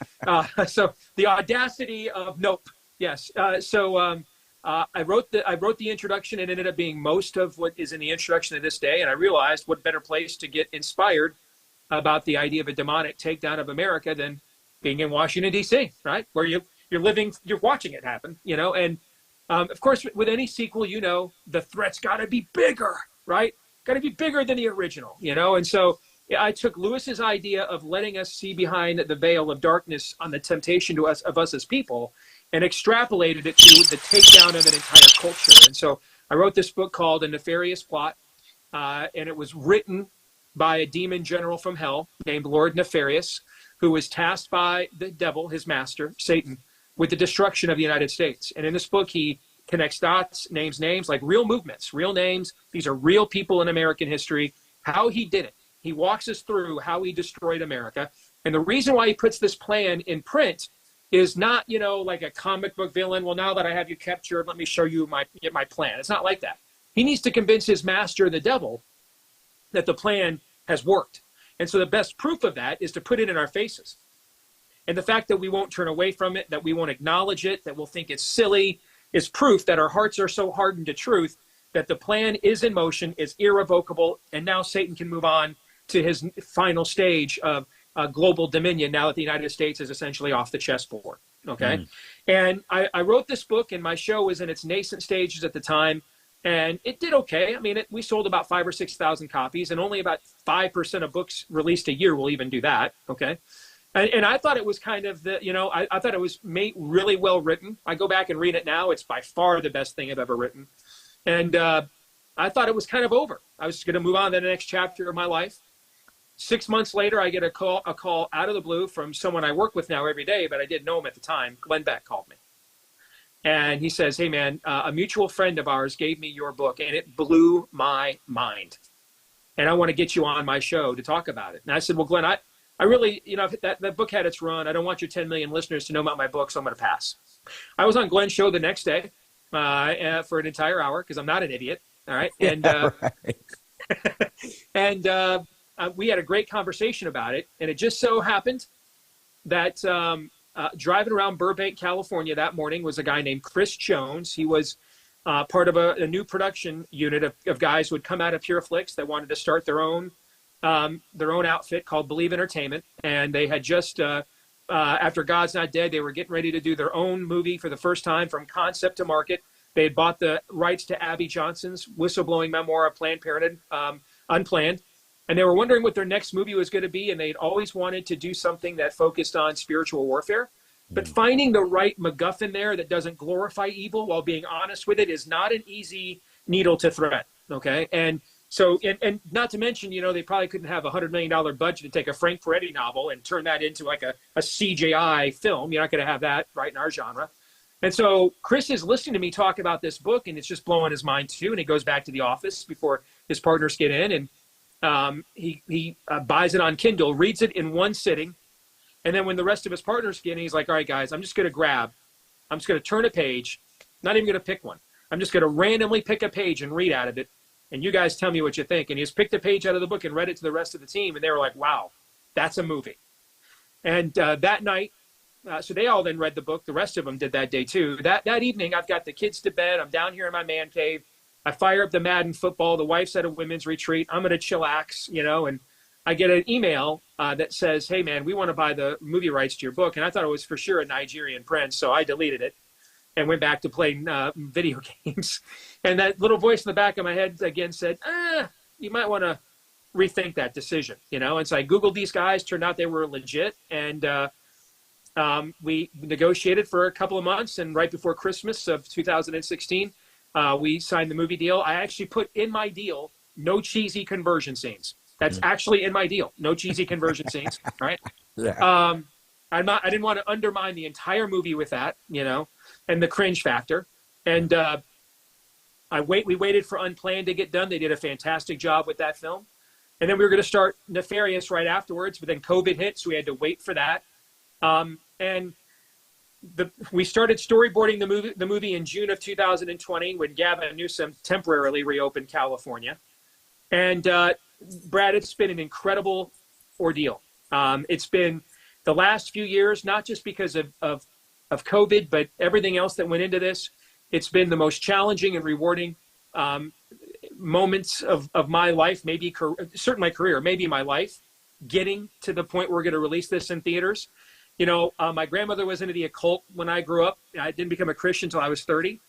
So the audacity of nope. Yes. So I wrote the introduction. It ended up being most of what is in the introduction to this day. And I realized what better place to get inspired about the idea of a demonic takedown of America than being in Washington, D.C., right? Where you're watching it happen, And of course, with any sequel, the threat's got to be bigger, right? Got to be bigger than the original, And so I took Lewis's idea of letting us see behind the veil of darkness on the temptation of us as people and extrapolated it to the takedown of an entire culture. And so I wrote this book called A Nefarious Plot, and it was written by a demon general from hell named Lord Nefarious, who was tasked by the devil, his master, Satan, with the destruction of the United States. And in this book, he connects dots, names like real movements, real names. These are real people in American history, how he did it. He walks us through how he destroyed America. And the reason why he puts this plan in print is not, like a comic book villain. Well, now that I have you captured, let me show you my plan. It's not like that. He needs to convince his master, the devil, that the plan has worked. And so the best proof of that is to put it in our faces. And the fact that we won't turn away from it, that we won't acknowledge it, that we'll think it's silly, is proof that our hearts are so hardened to truth that the plan is in motion, is irrevocable, and now Satan can move on to his final stage of global dominion now that the United States is essentially off the chessboard. Okay. And I wrote this book, and my show was in its nascent stages at the time, and it did okay. I mean, we sold about 5,000 or 6,000 copies, and only about 5% of books released a year will even do that. Okay. And I thought it was kind of I thought it was really well written. I go back and read it now. It's by far the best thing I've ever written. And I thought it was kind of over. I was going to move on to the next chapter of my life. 6 months later, I get a call out of the blue from someone I work with now every day, but I didn't know him at the time. Glenn Beck called me. And he says, hey, man, a mutual friend of ours gave me your book, and it blew my mind. And I want to get you on my show to talk about it. And I said, well, Glenn, I really, if that book had its run, I don't want your 10 million listeners to know about my book, so I'm going to pass. I was on Glenn's show the next day for an entire hour because I'm not an idiot. All right. And, and we had a great conversation about it. And it just so happened that driving around Burbank, California that morning was a guy named Chris Jones. He was part of a new production unit of guys who had come out of Pure Flix that wanted to start their own outfit called Believe Entertainment. And they had just, after God's Not Dead, they were getting ready to do their own movie for the first time from concept to market. They had bought the rights to Abby Johnson's whistleblowing memoir of Planned Parenthood, Unplanned. And they were wondering what their next movie was going to be. And they'd always wanted to do something that focused on spiritual warfare. But finding the right MacGuffin there that doesn't glorify evil while being honest with it is not an easy needle to thread. Okay. And so, and not to mention, they probably couldn't have $100 million budget to take a Frank Peretti novel and turn that into like a CGI film. You're not going to have that right in our genre. And so Chris is listening to me talk about this book, and it's just blowing his mind too. And he goes back to the office before his partners get in, and he buys it on Kindle, reads it in one sitting. And then when the rest of his partners get in, he's like, all right, guys, I'm just going to turn a page, not even going to pick one. I'm just going to randomly pick a page and read out of it. And you guys tell me what you think. And he just picked a page out of the book and read it to the rest of the team. And they were like, wow, that's a movie. And that night, so they all then read the book. The rest of them did that day too. That evening, I've got the kids to bed. I'm down here in my man cave. I fire up the Madden football. The wife's at a women's retreat. I'm going to chillax, and I get an email that says, hey, man, we want to buy the movie rights to your book. And I thought it was for sure a Nigerian prince. So I deleted it and went back to playing video games. And that little voice in the back of my head again said, you might want to rethink that decision, And so I Googled these guys. Turned out they were legit. And we negotiated for a couple of months. And right before Christmas of 2016, we signed the movie deal. I actually put in my deal no cheesy conversion scenes. That's actually in my deal. No cheesy conversion scenes, right? Yeah. I didn't want to undermine the entire movie with that, and the cringe factor. And we waited for Unplanned to get done. They did a fantastic job with that film. And then we were going to start Nefarious right afterwards, but then COVID hit, so we had to wait for that. And we started storyboarding the movie in June of 2020 when Gavin Newsom temporarily reopened California. And Brad, it's been an incredible ordeal. It's been the last few years, not just because of COVID, but everything else that went into this. It's been the most challenging and rewarding moments of my life, maybe certainly my career, maybe my life, getting to the point where we're going to release this in theaters. You know, my grandmother was into the occult when I grew up. I didn't become a Christian until I was 30.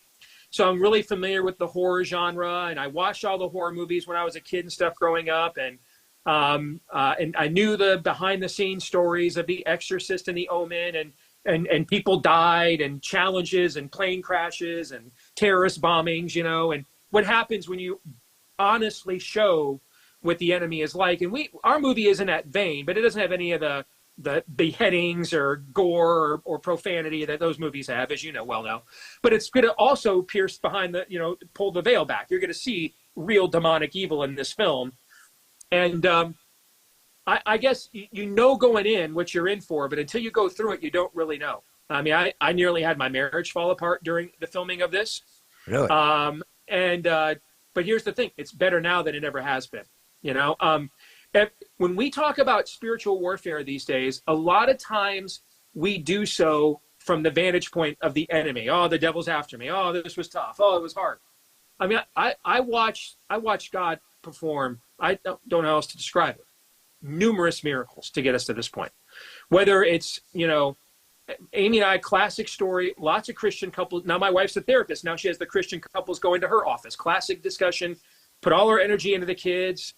So I'm really familiar with the horror genre, and I watched all the horror movies when I was a kid and stuff growing up. And I knew the behind the scenes stories of The Exorcist and The Omen, and people died, and challenges and plane crashes and terrorist bombings, you know, and what happens when you honestly show what the enemy is like. And our movie isn't that vain, but it doesn't have any of the beheadings or gore or profanity that those movies have, as you know, well know. But it's going to also pierce behind the, you know, pull the veil back. You're going to see real demonic evil in this film. And I guess you know going in what you're in for, but until you go through it, you don't really know. I mean, I nearly had my marriage fall apart during the filming of this. Really? But here's the thing. It's better now than it ever has been, you know? When we talk about spiritual warfare these days, a lot of times we do so from the vantage point of the enemy. Oh, the devil's after me. Oh, this was tough. Oh, it was hard. I mean, I watched God perform, I don't know how else to describe it, numerous miracles to get us to this point. Whether it's, you know, Amy and I, classic story, lots of Christian couples. Now my wife's a therapist. Now she has the Christian couples going to her office. Classic discussion, put all her energy into the kids,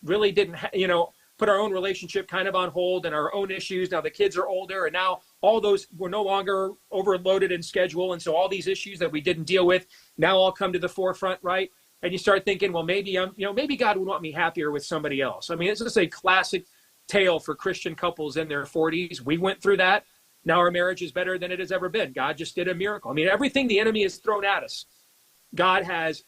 really didn't, you know, put our own relationship kind of on hold and our own issues. Now the kids are older, and now all those, we're no longer overloaded in schedule. And so all these issues that we didn't deal with now all come to the forefront, right? And you start thinking, well, maybe maybe God would want me happier with somebody else. I mean, it's just a classic tale for Christian couples in their 40s. We went through that. Now our marriage is better than it has ever been. God just did a miracle. I mean, everything the enemy has thrown at us, God has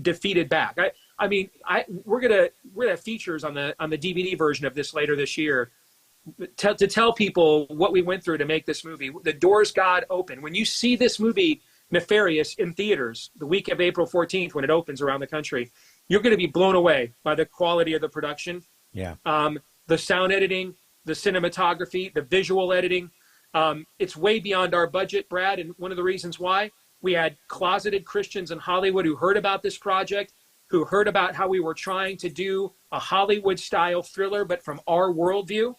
defeated back. We're gonna have features on the DVD version of this later this year to tell people what we went through to make this movie. The doors God opened. When you see this movie Nefarious in theaters the week of April 14th when it opens around the country, you're going to be blown away by the quality of the production. Yeah. The sound editing, the cinematography, the visual editing. It's way beyond our budget, Brad, and one of the reasons why, we had closeted Christians in Hollywood who heard about this project, who heard about how we were trying to do a Hollywood-style thriller, but from our worldview,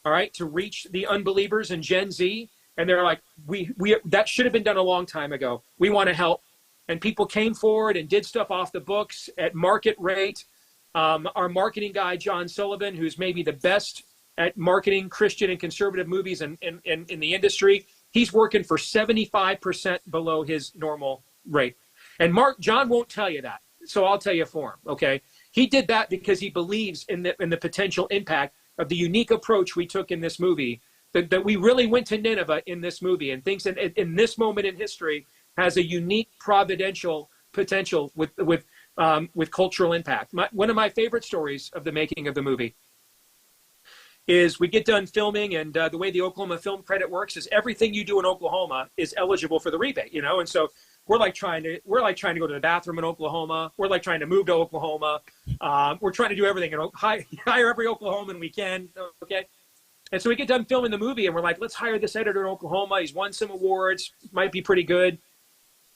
all right, to reach the unbelievers and Gen Z. And they're like, we that should have been done a long time ago. We want to help. And people came forward and did stuff off the books at market rate. Our marketing guy, John Sullivan, who's maybe the best at marketing Christian and conservative movies in the industry, he's working for 75% below his normal rate. And John won't tell you that, so I'll tell you for him, okay? He did that because he believes in the potential impact of the unique approach we took in this movie, that we really went to Nineveh in this movie, and thinks in this moment in history has a unique providential potential with cultural impact. One of my favorite stories of the making of the movie is we get done filming, and the way the Oklahoma Film Credit works is everything you do in Oklahoma is eligible for the rebate, you know? And so we're like trying to go to the bathroom in Oklahoma. We're like trying to move to Oklahoma. We're trying to do everything and hire every Oklahoman we can, okay? And so we get done filming the movie, and we're like, let's hire this editor in Oklahoma. He's won some awards, might be pretty good.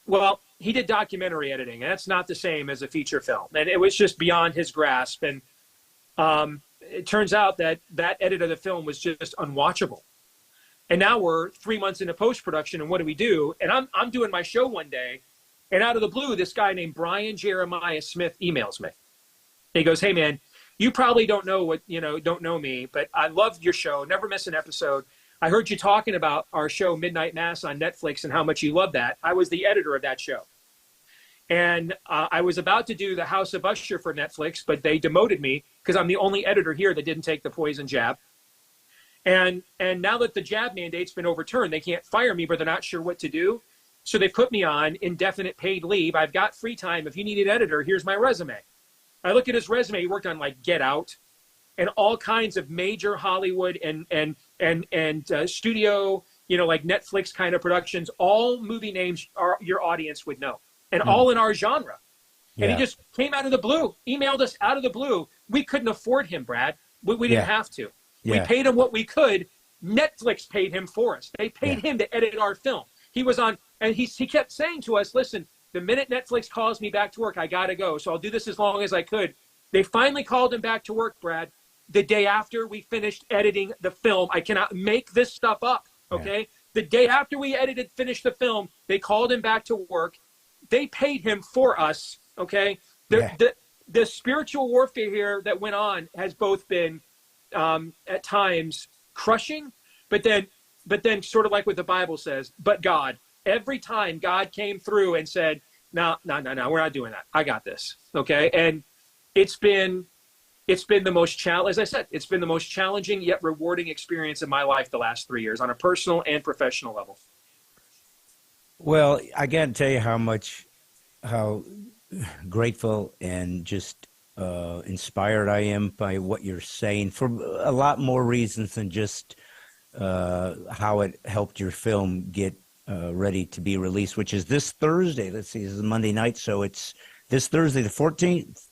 Well, he did documentary editing, and that's not the same as a feature film. And it was just beyond his grasp. And it turns out that edit of the film was just unwatchable. And now we're 3 months into post-production, and what do we do? And I'm doing my show one day, and out of the blue, this guy named Brian Jeremiah Smith emails me. He goes, hey, man, you probably don't know me, but I love your show. Never miss an episode. I heard you talking about our show Midnight Mass on Netflix and how much you love that. I was the editor of that show. And I was about to do the House of Usher for Netflix, but they demoted me because I'm the only editor here that didn't take the poison jab. And now that the jab mandate's been overturned, they can't fire me, but they're not sure what to do. So they put me on indefinite paid leave. I've got free time. If you need an editor, here's my resume. I look at his resume. He worked on like Get Out and all kinds of major Hollywood and studio, like Netflix kind of productions. All movie names your audience would know, and all in our genre. Yeah. And he just came out of the blue, emailed us out of the blue. We couldn't afford him, Brad. We didn't have to. Yeah. We paid him what we could. Netflix paid him for us. They paid him to edit our film. He was on And he kept saying to us, listen, the minute Netflix calls me back to work, I got to go. So I'll do this as long as I could. They finally called him back to work, Brad, the day after we finished editing the film. I cannot make this stuff up, okay? Yeah. The day after we finished the film, they called him back to work. They paid him for us, okay? The spiritual warfare here that went on has both been at times crushing, but then sort of like what the Bible says, but God. Every time God came through and said, no, we're not doing that. I got this, okay? And it's been the most as I said, it's been the most challenging yet rewarding experience in my life the last 3 years on a personal and professional level. Well, I can't tell you how grateful and just inspired I am by what you're saying for a lot more reasons than just how it helped your film get ready to be released, which is this Thursday. Let's see, this is Monday night, so it's this Thursday, the 14th.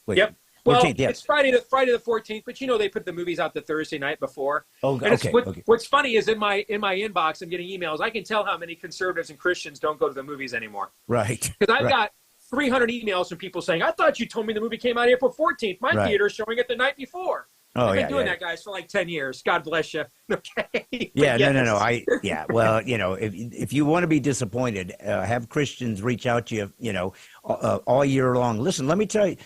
Wait, yep. Well, 14th, yeah. It's Friday the 14th, but they put the movies out the Thursday night before. Oh, and okay, what's funny is in my inbox, I'm getting emails. I can tell how many conservatives and Christians don't go to the movies anymore. Right. Because I've got 300 emails from people saying, I thought you told me the movie came out April 14th. My theater's showing it the night before. Oh, I've been doing that, guys, for like 10 years. God bless you. Okay. Yeah, yes. No. Well, if you want to be disappointed, have Christians reach out to you, all year long. Listen, let me tell you,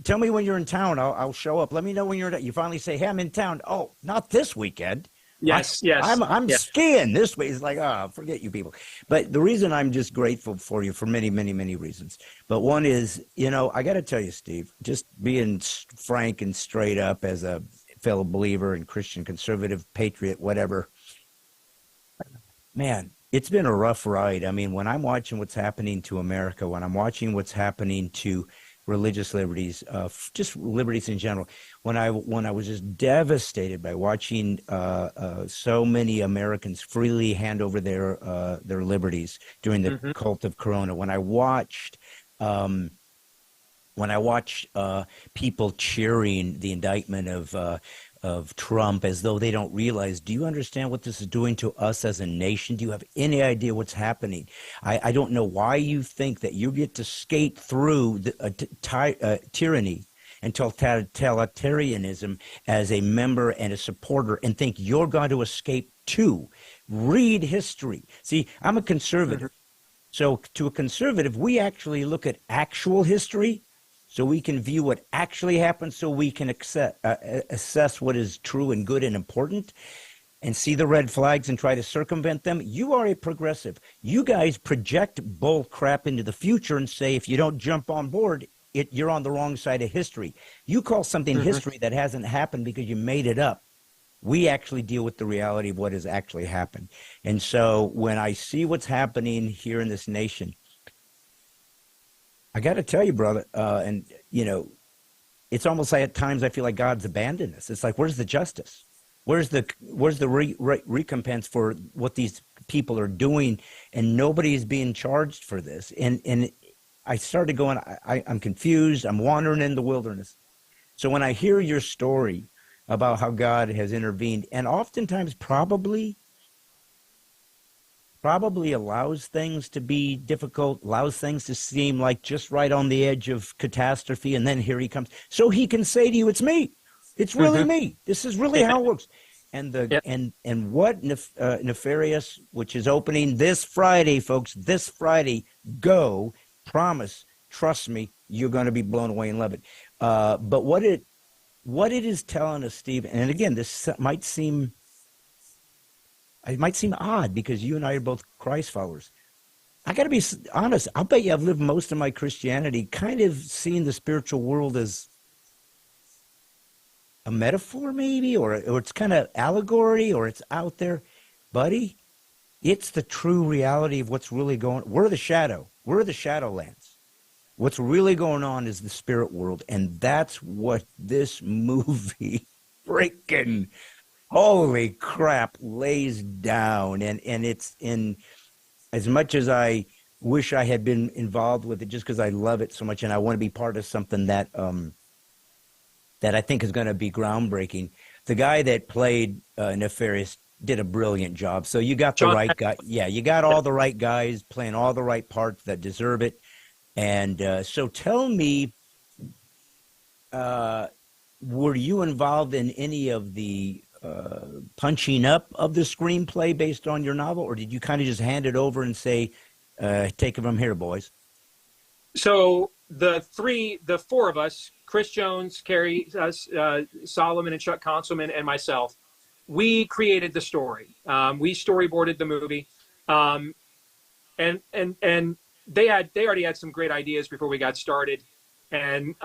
tell me when you're in town. I'll show up. Let me know when you finally say, hey, I'm in town. Oh, not this weekend. Yes. I'm skiing this way. It's like, forget you people. But the reason I'm just grateful for you for many, many, many reasons. But one is, I got to tell you, Steve, just being frank and straight up as a fellow believer and Christian conservative patriot, whatever, man, it's been a rough ride. I mean, when I'm watching what's happening to America, when I'm watching what's happening to religious liberties, just liberties in general, when I was just devastated by watching so many Americans freely hand over their liberties during the cult of Corona, when I watched people cheering the indictment of Trump as though they don't realize, do you understand what this is doing to us as a nation? Do you have any idea what's happening? I don't know why you think that you get to skate through tyranny and totalitarianism as a member and a supporter and think you're going to escape too. Read history. See, I'm a conservative. So to a conservative, we actually look at actual history so we can view what actually happened, so we can assess what is true and good and important and see the red flags and try to circumvent them. You are a progressive. You guys project bull crap into the future and say, if you don't jump on board, you're on the wrong side of history. You call something history that hasn't happened because you made it up. We actually deal with the reality of what has actually happened. And so when I see what's happening here in this nation, I got to tell you, brother, it's almost like at times I feel like God's abandoned us. It's like, where's the justice? Where's the recompense for what these people are doing? And nobody is being charged for this. And I started going, I'm confused. I'm wandering in the wilderness. So when I hear your story about how God has intervened, and oftentimes probably allows things to be difficult, allows things to seem like just right on the edge of catastrophe, and then here he comes. So he can say to you, it's me. It's really me. This is really how it works. And and what nefarious, which is opening this Friday, folks, this Friday, go, promise, trust me, you're going to be blown away and love it. But what it is telling us, Steve, and again, this might seem odd because you and I are both Christ followers. I got to be honest. I'll bet you I've lived most of my Christianity kind of seeing the spiritual world as a metaphor maybe, or it's kind of allegory, or it's out there. Buddy, it's the true reality of what's really going on. We're the Shadowlands. What's really going on is the spirit world, and that's what this movie freaking holy crap lays down. And it's in, as much as I wish I had been involved with it just because I love it so much and I want to be part of something that that I think is going to be groundbreaking. The guy that played Nefarious did a brilliant job. So you got the John, right guy. Yeah, you got all the right guys playing all the right parts that deserve it. And so tell me, were you involved in any of the punching up of the screenplay based on your novel, or did you kind of just hand it over and say, take it from here, boys? So the four of us, Chris Jones, Carrie Solomon, and Chuck Conselman, and myself, we created the story. We storyboarded the movie, and they already had some great ideas before we got started. And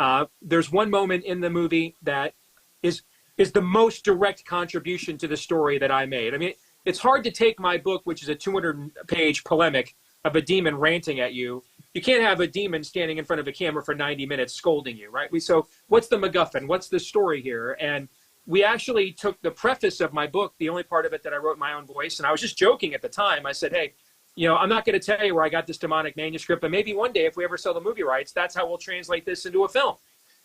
there's one moment in the movie that is the most direct contribution to the story that I made. I mean, it's hard to take my book, which is a 200-page polemic of a demon ranting at you. You can't have a demon standing in front of a camera for 90 minutes scolding you, right? So what's the MacGuffin? What's the story here? And we actually took the preface of my book, the only part of it that I wrote in my own voice, and I was just joking at the time. I said, hey, I'm not going to tell you where I got this demonic manuscript, but maybe one day if we ever sell the movie rights, that's how we'll translate this into a film.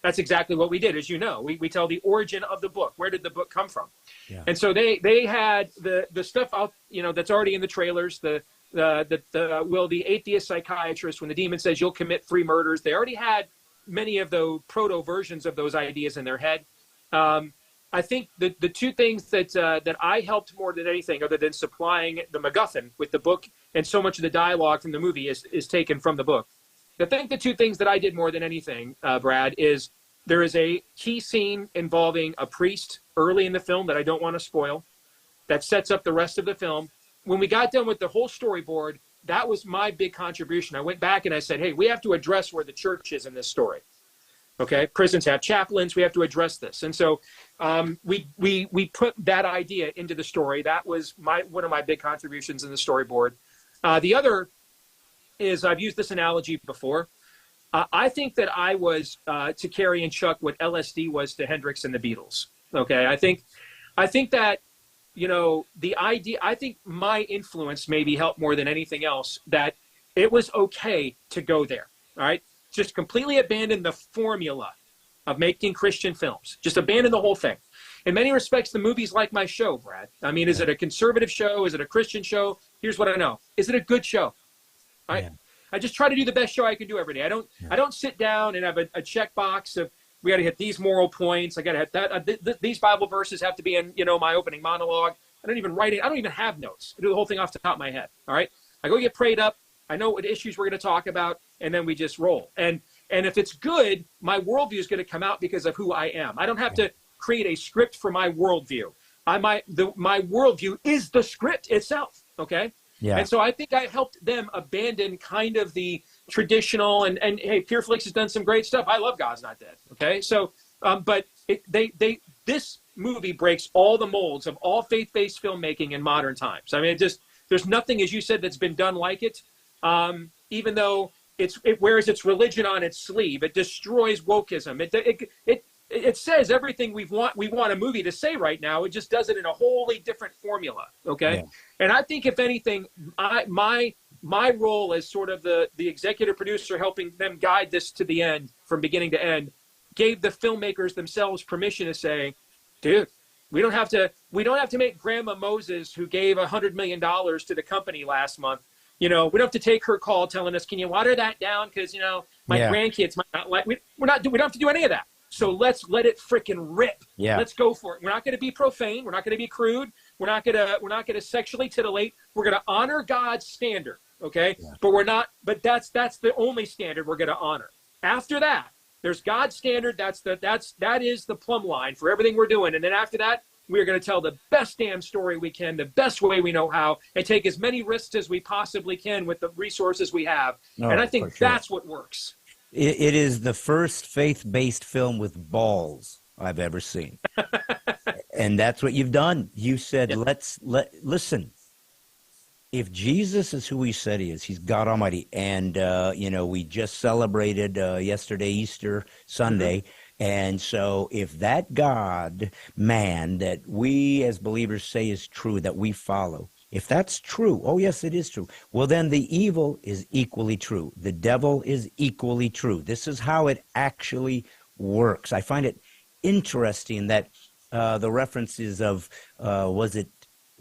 That's exactly what we did, as you know. We tell the origin of the book. Where did the book come from? Yeah. And so they had the stuff out, that's already in the trailers, the atheist psychiatrist, when the demon says you'll commit 3 murders, they already had many of the proto versions of those ideas in their head. I think the two things that I helped more than anything, other than supplying the MacGuffin with the book, and so much of the dialogue from the movie is taken from the book. I think the two things that I did more than anything, Brad, is there is a key scene involving a priest early in the film that I don't want to spoil, that sets up the rest of the film. When we got done with the whole storyboard, that was my big contribution. I went back and I said, hey, we have to address where the church is in this story. Okay, prisons have chaplains. We have to address this. And so we put that idea into the story. That was one of my big contributions in the storyboard. The other is, I've used this analogy before. I think that I was to Carrie and Chuck what LSD was to Hendrix and the Beatles. Okay, I think that, the idea, I think my influence maybe helped more than anything else, that it was okay to go there. All right. Just completely abandon the formula of making Christian films. Just abandon the whole thing. In many respects, the movie's like my show, Brad. I mean, is it a conservative show? Is it a Christian show? Here's what I know. Is it a good show? Right? Yeah. I just try to do the best show I can do every day. I don't sit down and have a checkbox of, we got to hit these moral points. I got to hit that. These Bible verses have to be in, my opening monologue. I don't even write it. I don't even have notes. I do the whole thing off the top of my head. All right. I go get prayed up. I know what issues we're going to talk about, and then we just roll. And if it's good, my worldview is going to come out because of who I am. I don't have to create a script for my worldview. My worldview is the script itself. Okay. Yeah. And so I think I helped them abandon kind of the traditional and hey, PureFlix has done some great stuff. I love God's Not Dead. Okay. So, but this movie breaks all the molds of all faith-based filmmaking in modern times. I mean, there's nothing, as you said, that's been done like it. Even though it wears its religion on its sleeve, it destroys wokeism. It says everything we want a movie to say right now. It just does it in a wholly different formula. Okay, yeah. And I think if anything, my role as sort of the executive producer, helping them guide this to the end from beginning to end, gave the filmmakers themselves permission to say, dude, we don't have to make Grandma Moses, who gave $100 million to the company last month. We don't have to take her call telling us, can you water that down? Because, my grandkids might not like, we don't have to do any of that. So let's let it frickin' rip. Yeah. Let's go for it. We're not going to be profane. We're not going to be crude. We're not going to sexually titillate. We're going to honor God's standard. Okay. Yeah. But that's the only standard we're going to honor. After that, there's God's standard. That is the plumb line for everything we're doing. And then after that, we're going to tell the best damn story we can, the best way we know how, and take as many risks as we possibly can with the resources we have. And I think that's what works. It is the first faith-based film with balls I've ever seen. And that's what you've done. You said, listen, if Jesus is who he said he is, he's God Almighty. And, we just celebrated yesterday, Easter Sunday. Mm-hmm. And so if that God man that we as believers say is true, that we follow, if that's true, oh, yes, it is true. Well, then the evil is equally true. The devil is equally true. This is how it actually works. I find it interesting that the references of, was it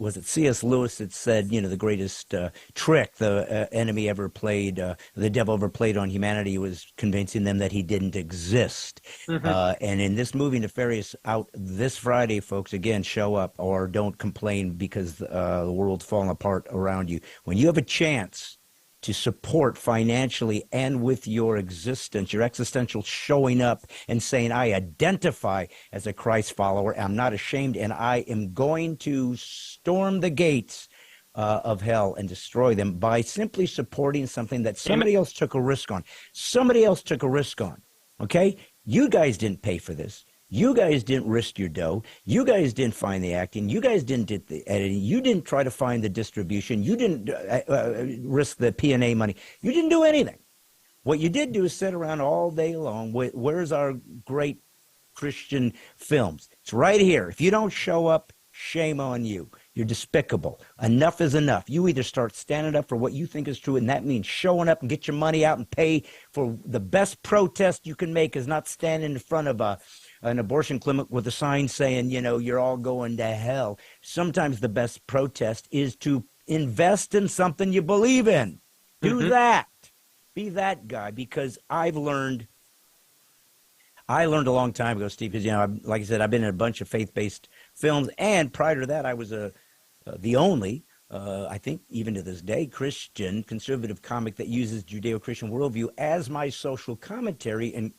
was it C.S. Lewis that said, the greatest trick the enemy ever played, the devil ever played on humanity was convincing them that he didn't exist. And in this movie, Nefarious, out this Friday, folks, again, show up or don't complain because the world's falling apart around you. When you have a chance to support financially and with your existence, your existential showing up and saying, I identify as a Christ follower, I'm not ashamed, and I am going to storm the gates of hell and destroy them by simply supporting something that somebody else took a risk on. Somebody else took a risk on, okay? You guys didn't pay for this. You guys didn't risk your dough. You guys didn't find the acting. You guys didn't do the editing. You didn't try to find the distribution. You didn't risk the P&A money. You didn't do anything. What you did do is sit around all day long. Where's our great Christian films? It's right here. If you don't show up, shame on you. You're despicable. Enough is enough. You either start standing up for what you think is true, and that means showing up and get your money out and pay for the best protest you can make is not standing in front of an abortion clinic with a sign saying, you're all going to hell. Sometimes the best protest is to invest in something you believe in. Do that. Be that guy, because I learned a long time ago, Steve, because, like I said, I've been in a bunch of faith-based films, and prior to that, I was the only, I think even to this day, Christian conservative comic that uses Judeo-Christian worldview as my social commentary and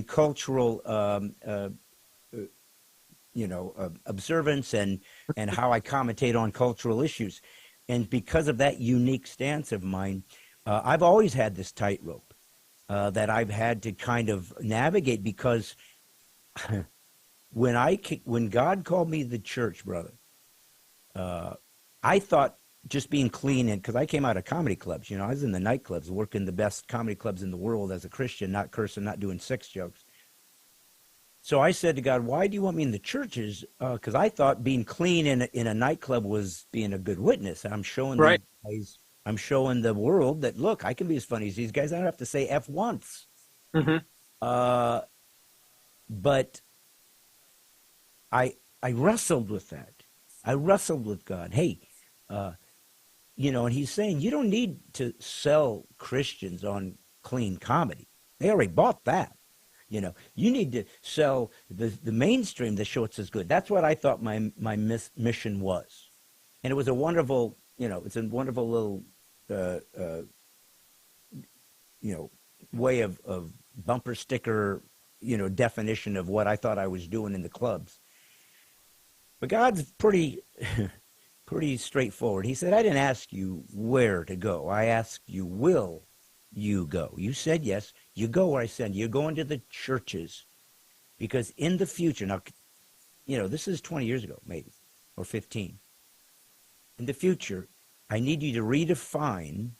cultural, observance and how I commentate on cultural issues. And because of that unique stance of mine, I've always had this tightrope that I've had to kind of navigate, because when God called me to the church, brother, I thought just being clean, and because I came out of comedy clubs, I was in the nightclubs, working the best comedy clubs in the world as a Christian, not cursing, not doing sex jokes. So I said to God, why do you want me in the churches? Because I thought being clean in a nightclub was being a good witness. I'm showing Right. I'm showing the world that, look, I can be as funny as these guys. I don't have to say F once. But I wrestled with that. I wrestled with God. Hey, and he's saying, you don't need to sell Christians on clean comedy. They already bought that. You need to sell the mainstream that show it's as good. That's what I thought my mission was. And it was a wonderful, it's a wonderful little, way of bumper sticker, definition of what I thought I was doing in the clubs. But God's pretty straightforward. He said, I didn't ask you where to go. I asked you, will you go? You said yes. You go where I send you. You're going to the churches. Because in the future, now, this is 20 years ago, maybe, or 15. In the future, I need you to redefine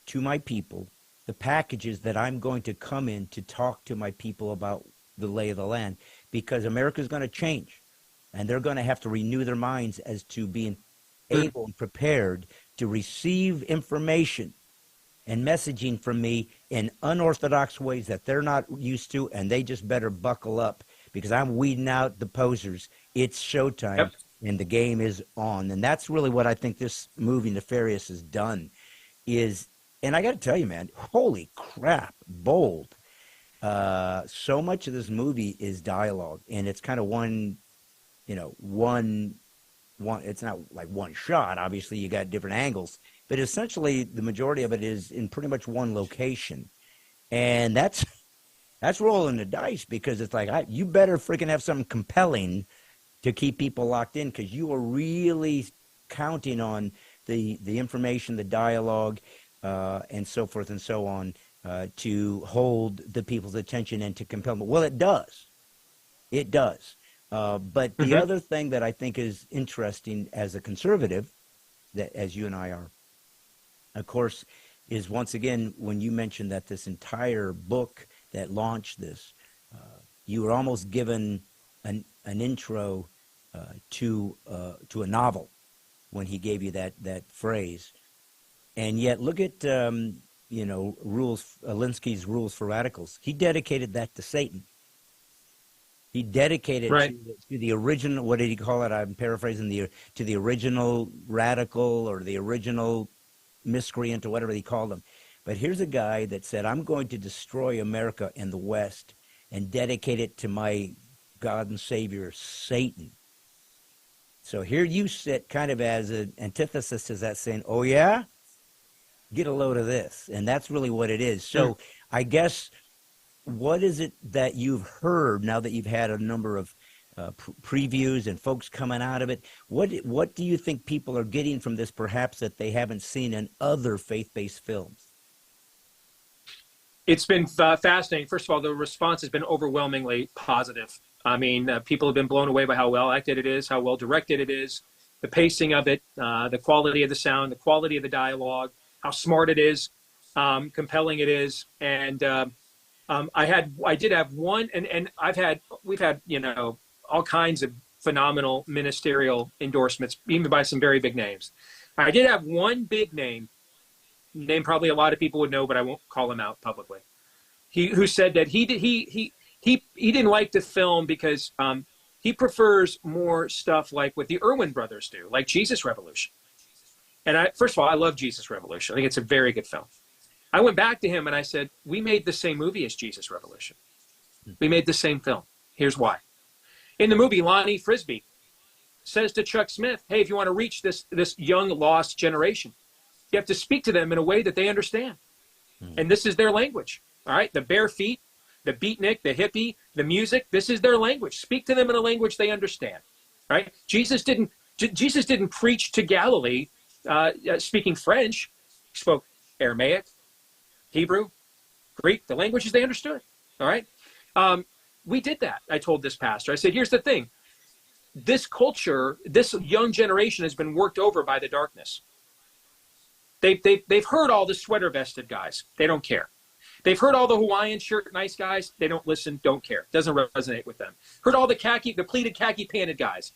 to my people the packages that I'm going to come in to talk to my people about the lay of the land. Because America's going to change. And they're going to have to renew their minds as to being able and prepared to receive information and messaging from me in unorthodox ways that they're not used to, and they just better buckle up, because I'm weeding out the posers. It's showtime, and the game is on. And that's really what I think this movie, Nefarious, has done. And I got to tell you, man, holy crap, bold. So much of this movie is dialogue, and it's kind of one, it's not like one shot. Obviously, you got different angles, but essentially the majority of it is in pretty much one location. And that's rolling the dice, because it's like, you better freaking have something compelling to keep people locked in, because you are really counting on the information, the dialogue, and so forth and so on, to hold the people's attention and to compel them. Well, it does. It does. But the other thing that I think is interesting as a conservative, that as you and I are, of course, is once again, when you mentioned that this entire book that launched this, you were almost given an intro to a novel when he gave you that phrase. And yet, look at Alinsky's Rules for Radicals. He dedicated that to Satan. He dedicated Right. to the original. What did he call it? I'm paraphrasing to the original radical or the original miscreant or whatever he called him. But here's a guy that said, "I'm going to destroy America in the West and dedicate it to my God and Savior, Satan." So here you sit, kind of as an antithesis to that, saying, "Oh yeah, get a load of this," and that's really what it is. So I guess. What is it that you've heard now that you've had a number of previews and folks coming out of it? What do you think people are getting from this, perhaps, that they haven't seen in other faith-based films? It's been fascinating. First of all, the response has been overwhelmingly positive. I mean, people have been blown away by how well acted it is, how well directed it is, the pacing of it, the quality of the sound, the quality of the dialogue, how smart it is, compelling it is, and I did have one, and we've had, all kinds of phenomenal ministerial endorsements, even by some very big names. I did have one big name probably a lot of people would know, but I won't call him out publicly. Who said that he didn't like the film because he prefers more stuff like what the Erwin brothers do, like Jesus Revolution. And first of all, I love Jesus Revolution. I think it's a very good film. I went back to him and I said, we made the same movie as Jesus Revolution. We made the same film. Here's why. In the movie, Lonnie Frisbee says to Chuck Smith, hey, if you want to reach this young, lost generation, you have to speak to them in a way that they understand. And this is their language. All right? The bare feet, the beatnik, the hippie, the music, this is their language. Speak to them in a language they understand. Right? Jesus didn't preach to Galilee speaking French. He spoke Aramaic, Hebrew, Greek, the languages they understood. All right? We did that. I told this pastor. I said, here's the thing. This culture, this young generation has been worked over by the darkness. They've heard all the sweater vested guys. They don't care. They've heard all the Hawaiian shirt nice guys. They don't listen, don't care. Doesn't resonate with them. Heard all the pleated khaki panted guys.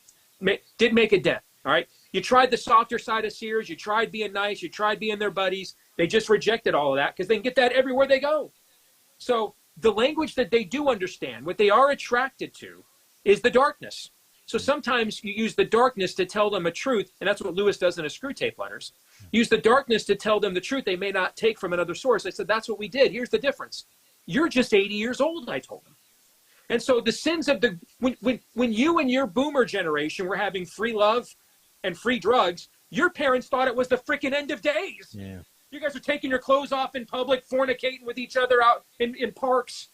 Did make a dent. All right? You tried the softer side of Sears. You tried being nice. You tried being their buddies. They just rejected all of that because they can get that everywhere they go. So the language that they do understand, what they are attracted to, is the darkness. So sometimes you use the darkness to tell them a truth, and that's what Lewis does in his Screw Tape Letters. Use the darkness to tell them the truth they may not take from another source. I said, that's what we did. Here's the difference. You're just 80 years old, I told them. And so the sins of when you and your boomer generation were having free love and free drugs, your parents thought it was the freaking end of days. Yeah. You guys are taking your clothes off in public, fornicating with each other out in parks,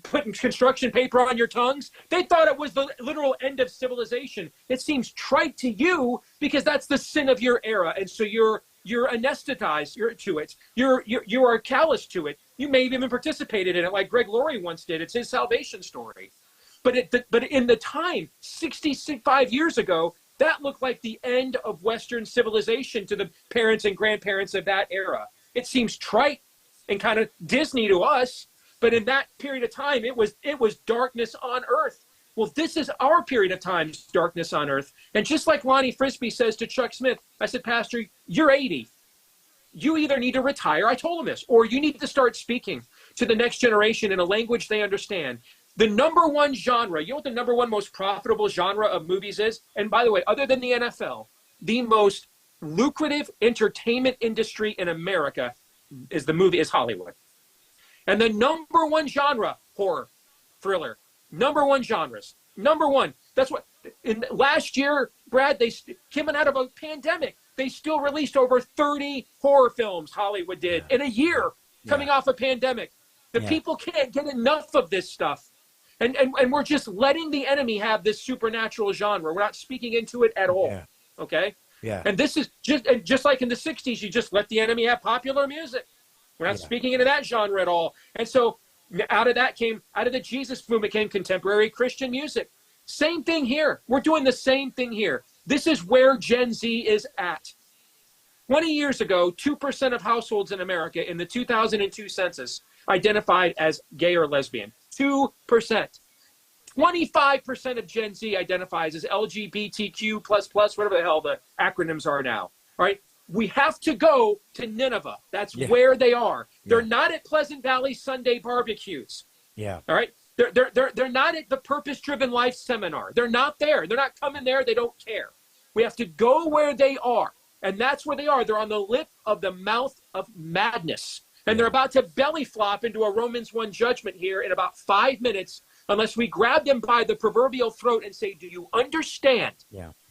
putting construction paper on your tongues. They thought it was the literal end of civilization. It seems trite to you because that's the sin of your era, and so you're anesthetized to it. You are callous to it. You may have even participated in it, like Greg Laurie once did. It's his salvation story. But in the time, 65 years ago, that looked like the end of Western civilization to the parents and grandparents of that era. It seems trite and kind of Disney to us, but in that period of time, it was darkness on earth. Well, this is our period of time, darkness on earth. And just like Lonnie Frisbee says to Chuck Smith, I said, Pastor, you're 80. You either need to retire, I told him this, or you need to start speaking to the next generation in a language they understand. The number one genre, you know what the number one most profitable genre of movies is? And by the way, other than the NFL, the most lucrative entertainment industry in America is Hollywood. And the number one genre, horror, thriller, number one genres, number one. That's what, last year, Brad, they coming out of a pandemic, they still released over 30 horror films, Hollywood did, in a year, coming off a pandemic. The people can't get enough of this stuff. And we're just letting the enemy have this supernatural genre. We're not speaking into it at all. Okay? Yeah. And this is just like in the 60s, you just let the enemy have popular music. We're not speaking into that genre at all. And so out of the Jesus movement came contemporary Christian music. Same thing here. We're doing the same thing here. This is where Gen Z is at. 20 years ago, 2% of households in America in the 2002 census identified as gay or lesbian. 2%. 25% of Gen Z identifies as LGBTQ++, whatever the hell the acronyms are now. All right? We have to go to Nineveh. That's where they are. They're not at Pleasant Valley Sunday barbecues. Yeah. All right? They're not at the Purpose-Driven Life seminar. They're not there. They're not coming there. They don't care. We have to go where they are. And that's where they are. They're on the lip of the mouth of madness. And they're about to belly flop into a Romans 1 judgment here in about 5 minutes, unless we grab them by the proverbial throat and say, do you understand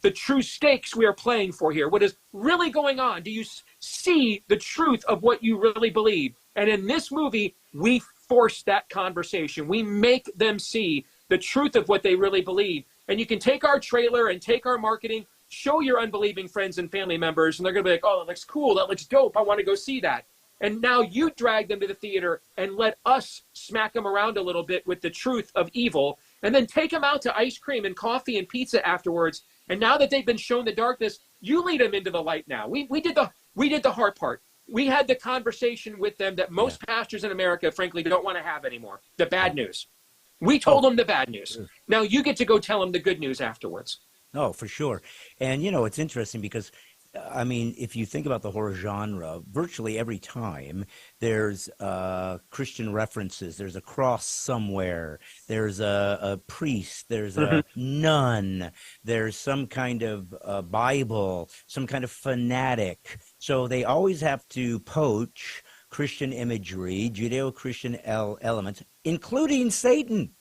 the true stakes we are playing for here? What is really going on? Do you see the truth of what you really believe? And in this movie, we force that conversation. We make them see the truth of what they really believe. And you can take our trailer and take our marketing, show your unbelieving friends and family members, and they're going to be like, oh, that looks cool. That looks dope. I want to go see that. And now you drag them to the theater and let us smack them around a little bit with the truth of evil, and then take them out to ice cream and coffee and pizza afterwards. And now that they've been shown the darkness, you lead them into the light now. We did the hard part. We had the conversation with them that most pastors in America, frankly, don't want to have anymore. The bad news. We told them the bad news. Now you get to go tell them the good news afterwards. Oh, for sure. And, it's interesting because, I mean, if you think about the horror genre, virtually every time there's Christian references, there's a cross somewhere, there's a priest, there's a nun, there's some kind of Bible, some kind of fanatic. So they always have to poach Christian imagery, Judeo-Christian elements, including Satan.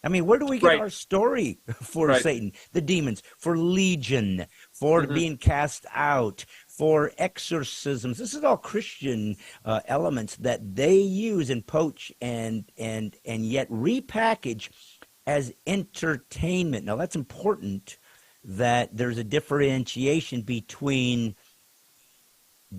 I mean, where do we get our story for Satan, the demons, for legion, for being cast out, for exorcisms? This is all Christian elements that they use and poach and yet repackage as entertainment. Now, that's important, that there's a differentiation between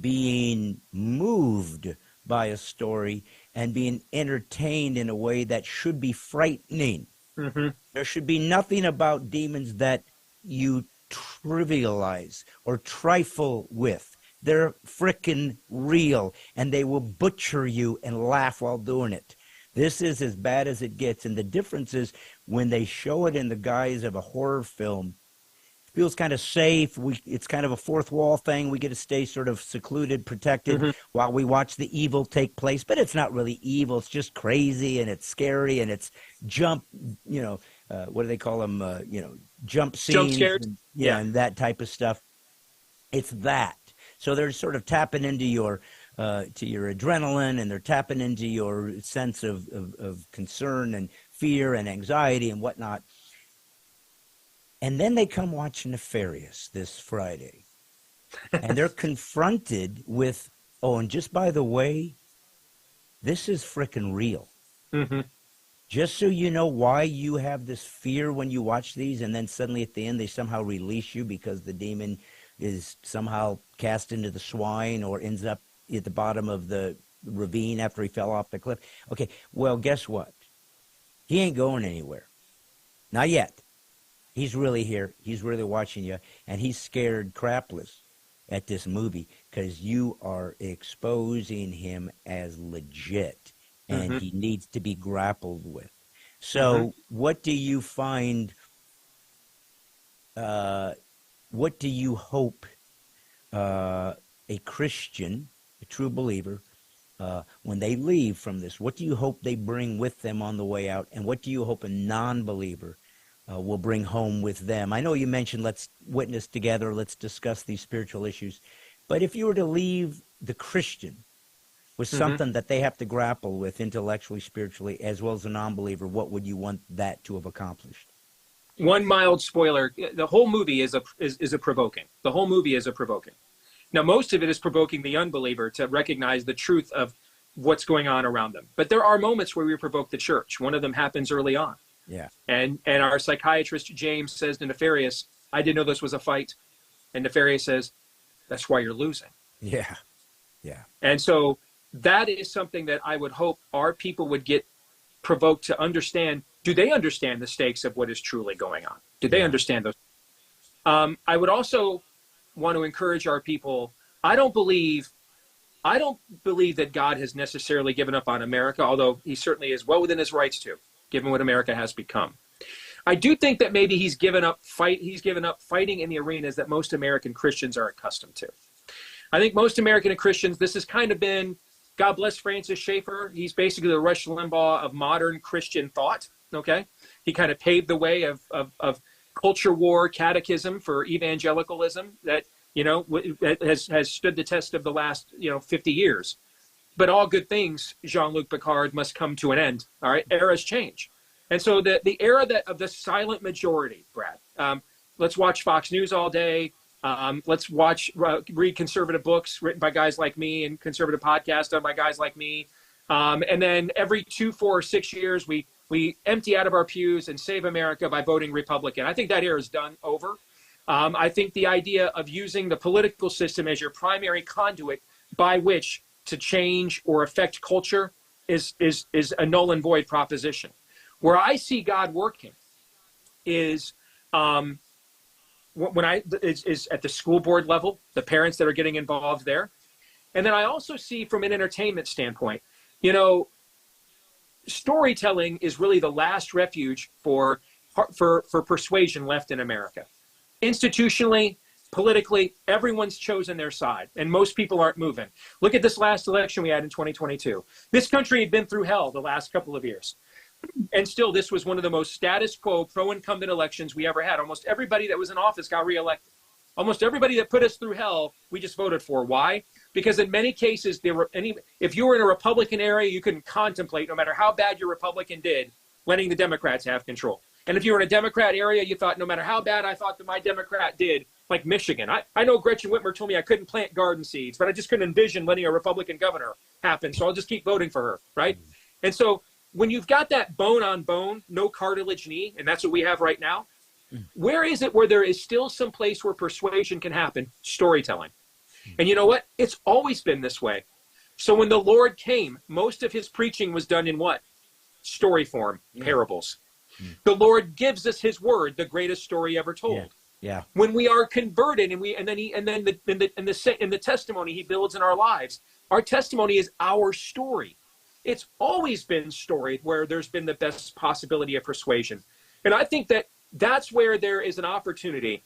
being moved by a story and being entertained in a way that should be frightening. There should be nothing about demons that you trivialize or trifle with. They're frickin' real, and they will butcher you and laugh while doing it. This is as bad as it gets, and the difference is when they show it in the guise of a horror film, it feels kind of safe. It's kind of a fourth wall thing. We get to stay sort of secluded, protected while we watch the evil take place, but it's not really evil. It's just crazy, and it's scary, and it's jump, what do they call them? Jump scenes. Jump scares. And that type of stuff. It's that. So they're sort of tapping into your to your adrenaline, and they're tapping into your sense of concern and fear and anxiety and whatnot. And then they come watch Nefarious this Friday, and they're confronted with, oh, and just by the way, this is frickin' real. Just so you know why you have this fear when you watch these, and then suddenly at the end they somehow release you because the demon is somehow cast into the swine or ends up at the bottom of the ravine after he fell off the cliff. Okay, well, guess what? He ain't going anywhere. Not yet. He's really here. He's really watching you, and he's scared crapless at this movie because you are exposing him as legit, and he needs to be grappled with. So what do you find, what do you hope a Christian, a true believer, when they leave from this, what do you hope they bring with them on the way out, and what do you hope a non-believer will bring home with them? I know you mentioned let's witness together, let's discuss these spiritual issues, but if you were to leave the Christian with something that they have to grapple with intellectually, spiritually, as well as a non-believer, what would you want that to have accomplished? One mild spoiler: the whole movie is a provoking. The whole movie is a provoking. Now, most of it is provoking the unbeliever to recognize the truth of what's going on around them. But there are moments where we provoke the church. One of them happens early on. Yeah. And our psychiatrist, James, says to Nefarious, I didn't know this was a fight. And Nefarious says, that's why you're losing. Yeah. Yeah. And so that is something that I would hope our people would get provoked to understand. Do they understand the stakes of what is truly going on? Do they understand those? I would also want to encourage our people. I don't believe that God has necessarily given up on America, although he certainly is well within his rights to, given what America has become. I do think that maybe he's given up fighting in the arenas that most American Christians are accustomed to. I think most American Christians, this has kind of been, God bless Francis Schaeffer. He's basically the Rush Limbaugh of modern Christian thought. Okay, he kind of paved the way of culture war catechism for evangelicalism that has stood the test of the last 50 years. But all good things, Jean-Luc Picard, must come to an end. All right, eras change, and so the era of the silent majority, Brad. Let's watch Fox News all day. Let's read conservative books written by guys like me and conservative podcasts done by guys like me. And then every 2, 4, or 6 years, we empty out of our pews and save America by voting Republican. I think that era is done over. I think the idea of using the political system as your primary conduit by which to change or affect culture is a null and void proposition. Where I see God working is is at the school board level, the parents that are getting involved there. And then I also see from an entertainment standpoint, storytelling is really the last refuge for persuasion left in America. Institutionally, politically, everyone's chosen their side, and most people aren't moving. Look at this last election we had in 2022. This country had been through hell the last couple of years. And still, this was one of the most status quo, pro-incumbent elections we ever had. Almost everybody that was in office got reelected. Almost everybody that put us through hell, we just voted for. Why? Because in many cases, if you were in a Republican area, you couldn't contemplate, no matter how bad your Republican did, letting the Democrats have control. And if you were in a Democrat area, you thought, no matter how bad I thought that my Democrat did, like Michigan. I know Gretchen Whitmer told me I couldn't plant garden seeds, but I just couldn't envision letting a Republican governor happen, so I'll just keep voting for her, right? And so when you've got that bone on bone, no cartilage knee, and that's what we have right now, where is it where there is still some place where persuasion can happen? Storytelling. And you know what? It's always been this way. So when the Lord came, most of his preaching was done in what? Story form, parables. The Lord gives us his word, the greatest story ever told. Yeah. When we are converted and then the testimony he builds in our lives, our testimony is our story. It's always been storied where there's been the best possibility of persuasion. And I think that's where there is an opportunity.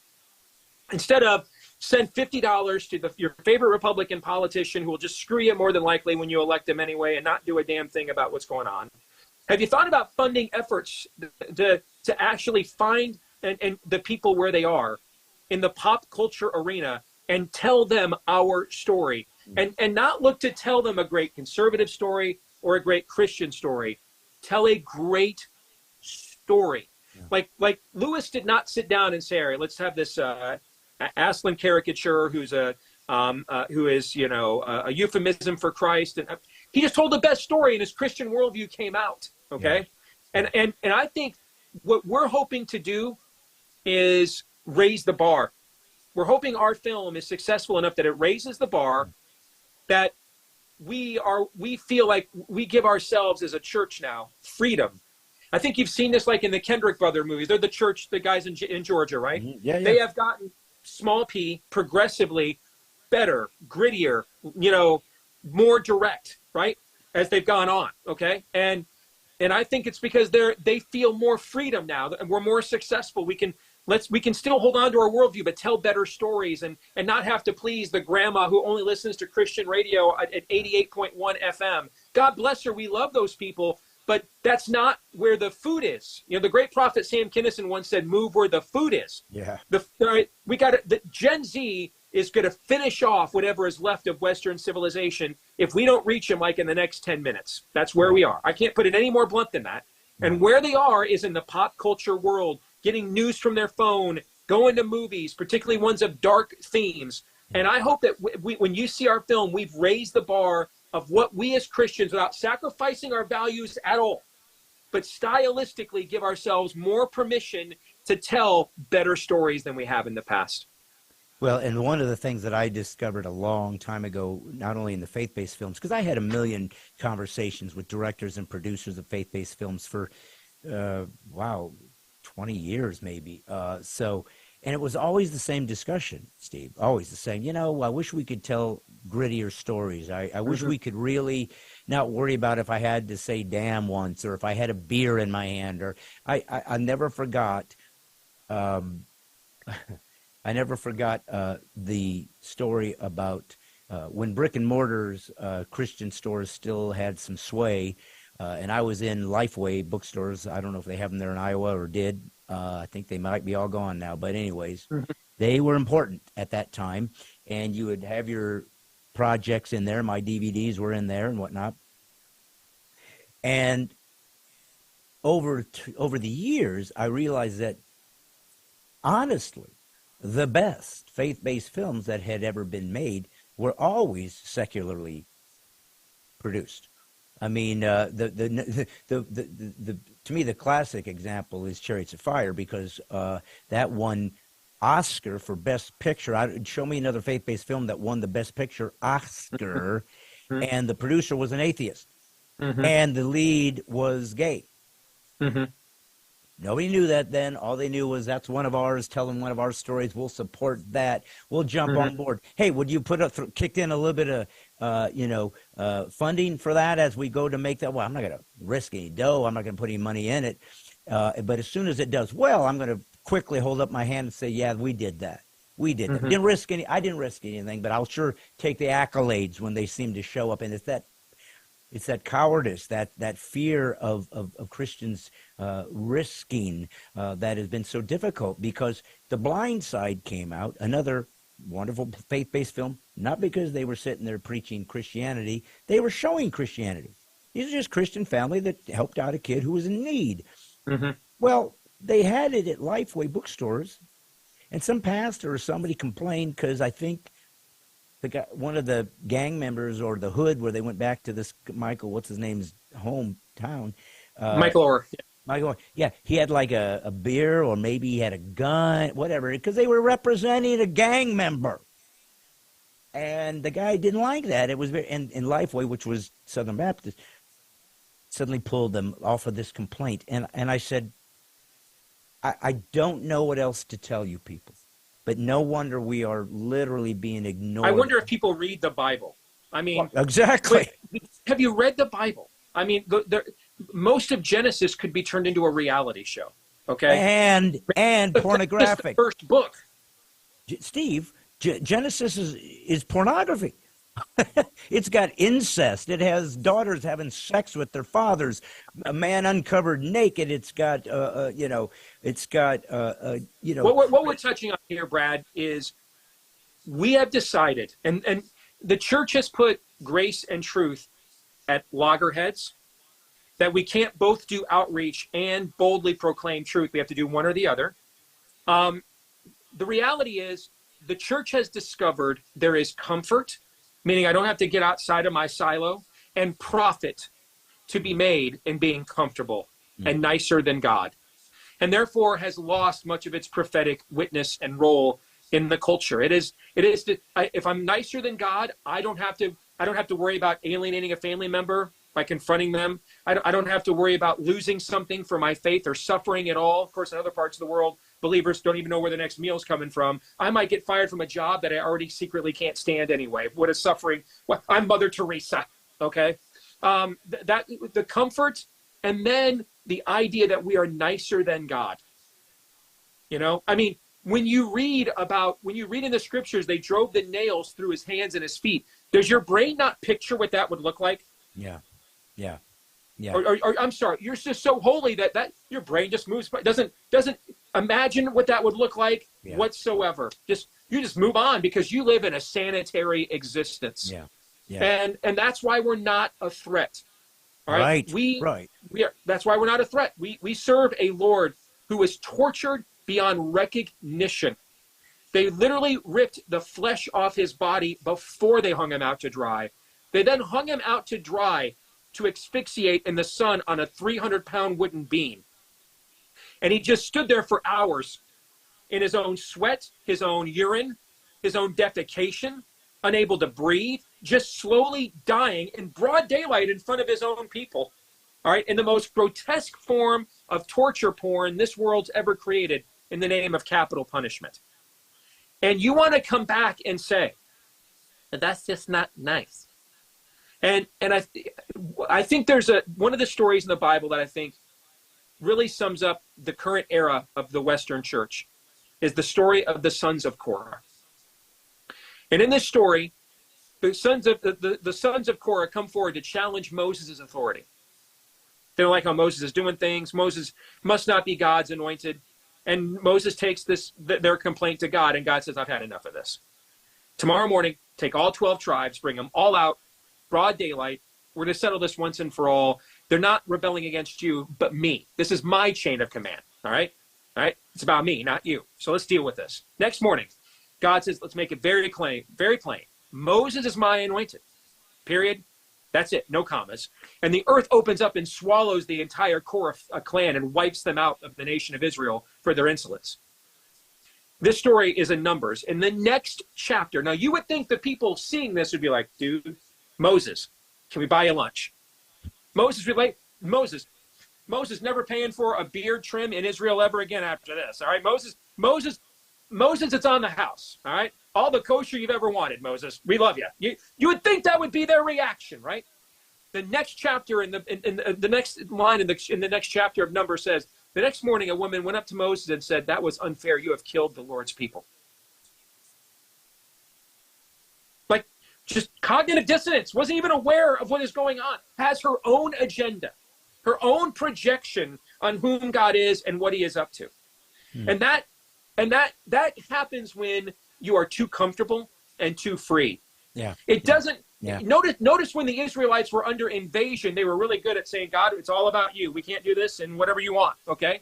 Instead of send $50 to your favorite Republican politician who will just screw you more than likely when you elect them anyway and not do a damn thing about what's going on. Have you thought about funding efforts to actually find and the people where they are in the pop culture arena and tell them our story and not look to tell them a great conservative story or a great Christian story. Tell a great story. Yeah. Like Lewis did not sit down and say, all right, let's have this Aslan caricature who is a euphemism for Christ. And he just told the best story and his Christian worldview came out. Okay. Yeah. And I think what we're hoping to do is raise the bar. We're hoping our film is successful enough that it raises the bar, that we feel like we give ourselves as a church now freedom. I think you've seen this like in the Kendrick brother movies. They're the church, the guys in Georgia, right? Yeah. They have gotten small p progressively better, grittier, more direct, right? As they've gone on. Okay. And I think it's because they feel more freedom now and we're more successful. We can still hold on to our worldview, but tell better stories and not have to please the grandma who only listens to Christian radio at 88.1 FM. God bless her. We love those people, but that's not where the food is. The great prophet Sam Kinison once said, move where the food is. Yeah. The Gen Z is going to finish off whatever is left of Western civilization if we don't reach them like in the next 10 minutes. That's where we are. I can't put it any more blunt than that. And where they are is in the pop culture world, getting news from their phone, going to movies, particularly ones of dark themes. And I hope that when you see our film, we've raised the bar of what we as Christians, without sacrificing our values at all, but stylistically give ourselves more permission to tell better stories than we have in the past. Well, and one of the things that I discovered a long time ago, not only in the faith-based films, because I had a million conversations with directors and producers of faith-based films for, 20 years maybe. And it was always the same discussion, Steve, always the same. I wish we could tell grittier stories. I wish we could really not worry about if I had to say damn once or if I had a beer in my hand. Or I never forgot the story about when brick and mortars, Christian stores still had some sway. And I was in Lifeway bookstores. I don't know if they have them there in Iowa or did. I think they might be all gone now. But anyways, they were important at that time. And you would have your projects in there. My DVDs were in there and whatnot. And over the years, I realized that, honestly, the best faith-based films that had ever been made were always secularly produced. I mean, to me, the classic example is Chariots of Fire, because that won Oscar for Best Picture. Show me another faith-based film that won the Best Picture Oscar, and the producer was an atheist, and the lead was gay. Nobody knew that then. All they knew was that's one of ours, telling one of our stories. We'll support that. We'll jump on board. Hey, would you kick in a little bit of funding for that as we go to make that? Well, I'm not going to risk any dough. I'm not going to put any money in it. But as soon as it does well, I'm going to quickly hold up my hand and say, yeah, we did that. We did that. I didn't risk anything, but I'll sure take the accolades when they seem to show up. And it's that cowardice, that fear of Christians risking that has been so difficult, because The Blind Side came out, another wonderful faith-based film, not because they were sitting there preaching Christianity. They were showing Christianity. These are just Christian family that helped out a kid who was in need. Well, they had it at Lifeway bookstores, and some pastor or somebody complained because I think one of the gang members, or the hood where they went back to this Michael, what's his name's hometown? Michael Orr. Michael Orr. Yeah, he had like a beer, or maybe he had a gun, whatever, because they were representing a gang member. And the guy didn't like that. It was very, and Lifeway, which was Southern Baptist, suddenly pulled them off of this complaint. And I said, I don't know what else to tell you people. But no wonder we are literally being ignored. I wonder if people read the Bible. I mean, well, exactly. Have you read the Bible? I mean, most of Genesis could be turned into a reality show. Okay, and pornographic. The first book. Steve, Genesis is pornography. It's got incest. It has daughters having sex with their fathers. A man uncovered naked. It's got, It's got, What we're touching on here, Brad, is we have decided, and the church has put grace and truth at loggerheads, that we can't both do outreach and boldly proclaim truth. We have to do one or the other. The reality is, the church has discovered there is comfort, meaning I don't have to get outside of my silo, and profit to be made in being comfortable and nicer than God, and therefore has lost much of its prophetic witness and role in the culture. If I'm nicer than God, I don't have to worry about alienating a family member by confronting them. I don't have to worry about losing something for my faith or suffering at all. Of course, in other parts of the world, believers don't even know where the next meal's coming from. I might get fired from a job that I already secretly can't stand anyway. What is suffering? Well, I'm Mother Teresa, okay? The comfort, and then the idea that we are nicer than God. I mean, when you read in the scriptures, they drove the nails through his hands and his feet. Does your brain not picture what that would look like? Yeah. Or I'm sorry, you're just so holy that your brain just moves, doesn't imagine what that would look like whatsoever. You just move on because you live in a sanitary existence. And that's why we're not a threat. All right. That's why we're not a threat. We serve a Lord who is tortured beyond recognition. They literally ripped the flesh off his body before they hung him out to dry. They then hung him out to dry to asphyxiate in the sun on a 300-pound wooden beam. And he just stood there for hours in his own sweat, his own urine, his own defecation, unable to breathe, just slowly dying in broad daylight in front of his own people. All right, in the most grotesque form of torture porn this world's ever created in the name of capital punishment. And you want to come back and say, that's just not nice. And I think there's one of the stories in the Bible that I think really sums up the current era of the Western church, is the story of the sons of Korah. And in this story, the sons of Korah come forward to challenge Moses' authority. They don't like how Moses is doing things. Moses must not be God's anointed. And Moses takes their complaint to God, and God says, I've had enough of this. Tomorrow morning, take all 12 tribes, bring them all out, broad daylight. We're going to settle this once and for all. They're not rebelling against you, but me. This is my chain of command, all right? All right? It's about me, not you. So let's deal with this. Next morning, God says, let's make it very plain, very plain. Moses is my anointed, period. That's it, no commas. And the earth opens up and swallows the entire Korah clan and wipes them out of the nation of Israel for their insolence. This story is in Numbers. In the next chapter, now you would think the people seeing this would be like, dude, Moses, can we buy you lunch? Moses never paying for a beard trim in Israel ever again after this. All right, Moses, it's on the house. All right, all the kosher you've ever wanted, Moses. We love you. You would think that would be their reaction, right? The next chapter in the next line in the next chapter of Numbers says, the next morning a woman went up to Moses and said, that was unfair. You have killed the Lord's people. Like, just cognitive dissonance, wasn't even aware of what is going on, has her own agenda, her own projection on whom God is and what he is up to. And that happens when you are too comfortable and too free. Yeah. It doesn't notice when the Israelites were under invasion, they were really good at saying, God, it's all about you. We can't do this and whatever you want, okay?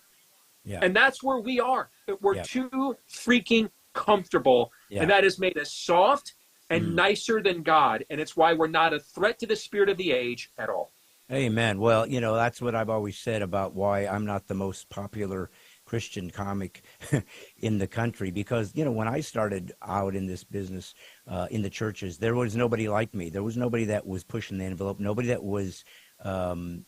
Yeah. And that's where we are. We're too freaking comfortable. Yeah. And that has made us soft and nicer than God. And it's why we're not a threat to the spirit of the age at all. Amen. Well, that's what I've always said about why I'm not the most popular Christian comic in the country, because, when I started out in this business, in the churches, there was nobody like me. There was nobody that was pushing the envelope, nobody that was coming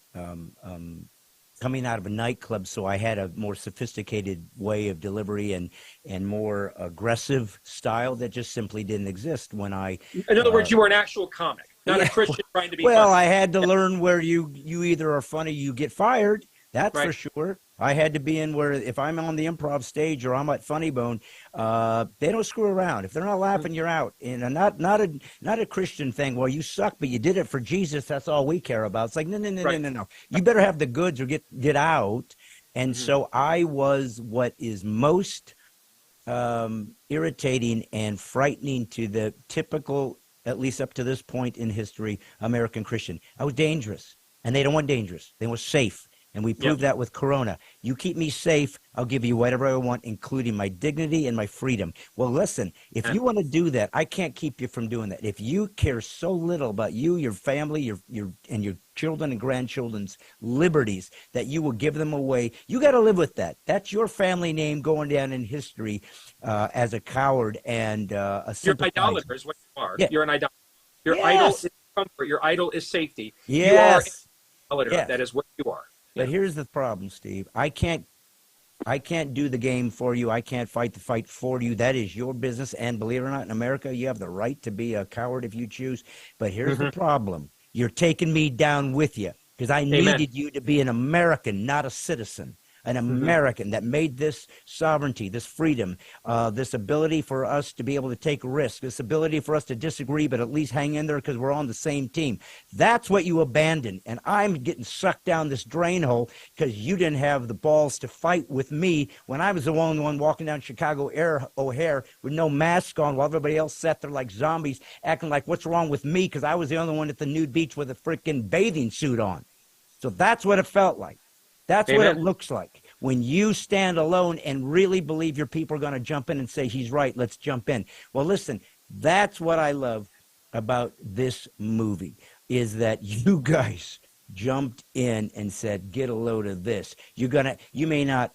out of a nightclub, so I had a more sophisticated way of delivery and more aggressive style that just simply didn't exist when I... In other words, you were an actual comic, not a Christian trying to be Well, funny. I had to learn where you either are funny, you get fired. That's for sure. I had to be in where if I'm on the improv stage or I'm at Funny Bone, they don't screw around. If they're not laughing, you're out. And not a Christian thing. Well, you suck, but you did it for Jesus. That's all we care about. It's like no. You better have the goods or get out. And so I was what is most irritating and frightening to the typical, at least up to this point in history, American Christian. I was dangerous, and they don't want dangerous. They want safe. And we proved that with Corona. You keep me safe, I'll give you whatever I want, including my dignity and my freedom. Well, listen, if you want to do that, I can't keep you from doing that. If you care so little about you, your family, your children and grandchildren's liberties, that you will give them away, you got to live with that. That's your family name going down in history as a coward and a sympathizer. You're an idolater is what you are. Yeah. You're an idolater. Your idol is comfort. Your idol is safety. Yes. You are an idolater. That is what you are. But here's the problem, Steve. I can't do the game for you. I can't fight the fight for you. That is your business. And believe it or not, in America, you have the right to be a coward if you choose. But here's the problem. You're taking me down with you because I needed you to be an American, not a citizen. An American that made this sovereignty, this freedom, this ability for us to be able to take risks, this ability for us to disagree but at least hang in there because we're on the same team. That's what you abandoned. And I'm getting sucked down this drain hole because you didn't have the balls to fight with me when I was the only one walking down Chicago O'Hare with no mask on while everybody else sat there like zombies acting like what's wrong with me because I was the only one at the nude beach with a freaking bathing suit on. So that's what it felt like. That's what it looks like when you stand alone and really believe your people are going to jump in and say, he's right, let's jump in. Well, listen, that's what I love about this movie is that you guys jumped in and said, get a load of this. You may not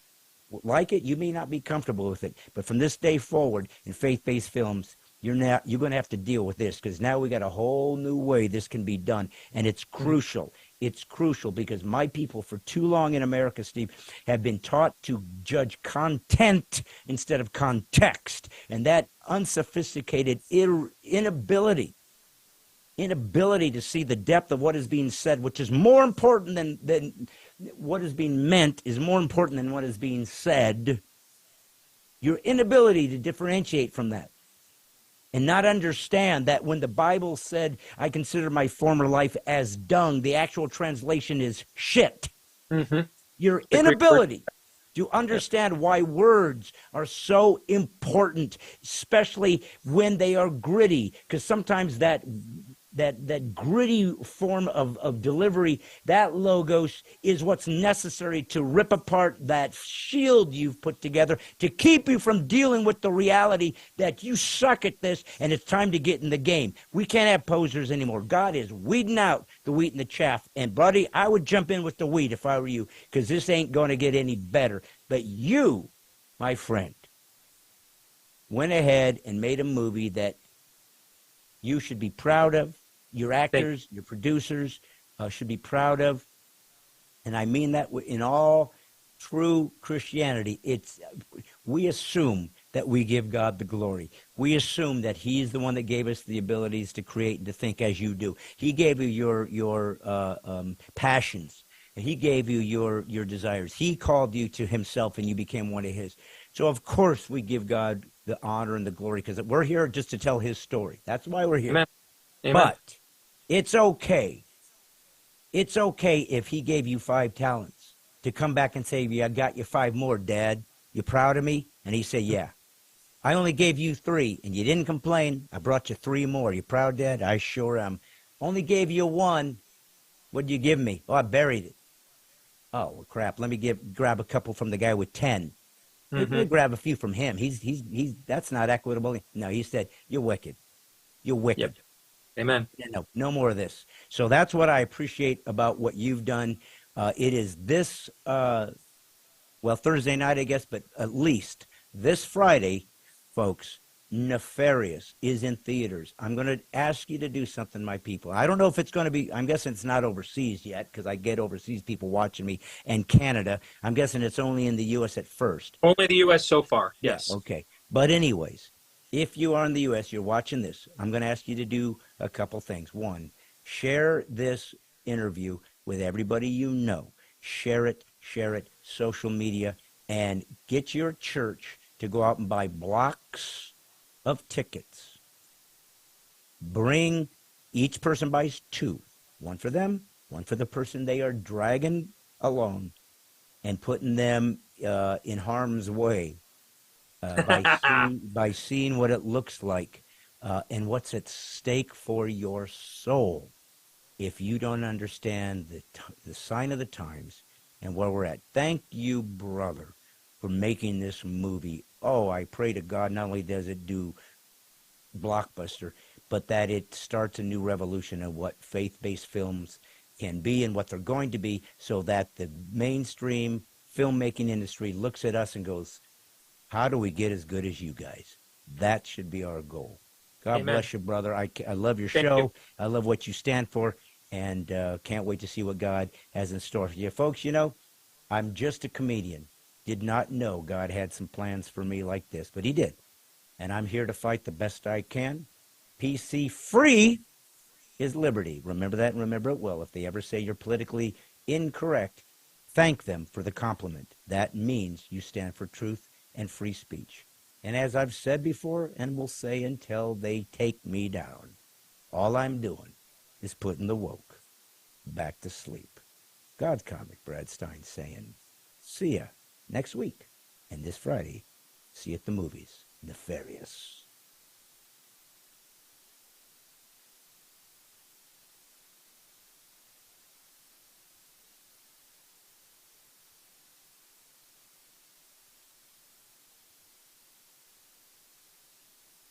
like it, you may not be comfortable with it, but from this day forward in faith-based films, you're going to have to deal with this because now we got a whole new way this can be done, and it's crucial. It's crucial because my people for too long in America, Steve, have been taught to judge content instead of context. And that unsophisticated inability to see the depth of what is being said, which is more important than what is being meant, is more important than what is being said. Your inability to differentiate from that. And not understand that when the Bible said, I consider my former life as dung, the actual translation is shit. Mm-hmm. Your inability to understand why words are so important, especially when they are gritty, because sometimes that gritty form of delivery, that logos is what's necessary to rip apart that shield you've put together to keep you from dealing with the reality that you suck at this and it's time to get in the game. We can't have posers anymore. God is weeding out the wheat and the chaff. And buddy, I would jump in with the wheat if I were you, because this ain't going to get any better. But you, my friend, went ahead and made a movie that you should be proud of. Your actors, your producers should be proud of. And I mean that in all true Christianity. We assume that we give God the glory. We assume that He's the one that gave us the abilities to create and to think as you do. He gave you your passions. He gave you your desires. He called you to Himself, and you became one of His. So, of course, we give God the honor and the glory, because we're here just to tell His story. That's why we're here. Amen. Amen. But it's okay. It's okay if He gave you 5 talents to come back and say, "Yeah, I got you 5 more, Dad. You proud of me?" And He said, "Yeah. I only gave you 3, and you didn't complain. I brought you 3 more. You proud, Dad?" "I sure am." "Only gave you 1. What'd you give me?" "Oh, I buried it." "Oh, well, crap. Let me grab a couple from the guy with 10. We'll grab a few from him. He's that's not equitable." No, He said, "You're wicked. You're wicked." Yep. Amen. No more of this. So that's what I appreciate about what you've done. It is this, Thursday night, I guess, but at least this Friday, folks, Nefarious is in theaters. I'm going to ask you to do something, my people. I don't know if it's going to be, I'm guessing it's not overseas yet, because I get overseas people watching me, and Canada. I'm guessing it's only in the U.S. at first. Only the U.S. so far, yes. Okay. But anyways, if you are in the U.S., you're watching this, I'm going to ask you to do a couple things. 1, share this interview with everybody you know. Share it, social media, and get your church to go out and buy blocks of tickets. Bring, each person buys 2. 1 for them, 1 for the person they are dragging along and putting them in harm's way. By seeing what it looks like and what's at stake for your soul. If you don't understand the sign of the times and where we're at. Thank you, brother, for making this movie. Oh, I pray to God, not only does it do blockbuster, but that it starts a new revolution of what faith-based films can be and what they're going to be, so that the mainstream filmmaking industry looks at us and goes, how do we get as good as you guys? That should be our goal. God Amen. bless you, brother. I love your Thank show. you. I love what you stand for, and can't wait to see what God has in store for you. Folks, I'm just a comedian. Did not know God had some plans for me like this, but He did. And I'm here to fight the best I can. PC free is liberty. Remember that and remember it well. If they ever say you're politically incorrect, thank them for the compliment. That means you stand for truth and free speech. And as I've said before, and will say until they take me down, all I'm doing is putting the woke back to sleep. God's comic, Brad Stine, saying, see ya next week. And this Friday, see you at the movies. Nefarious.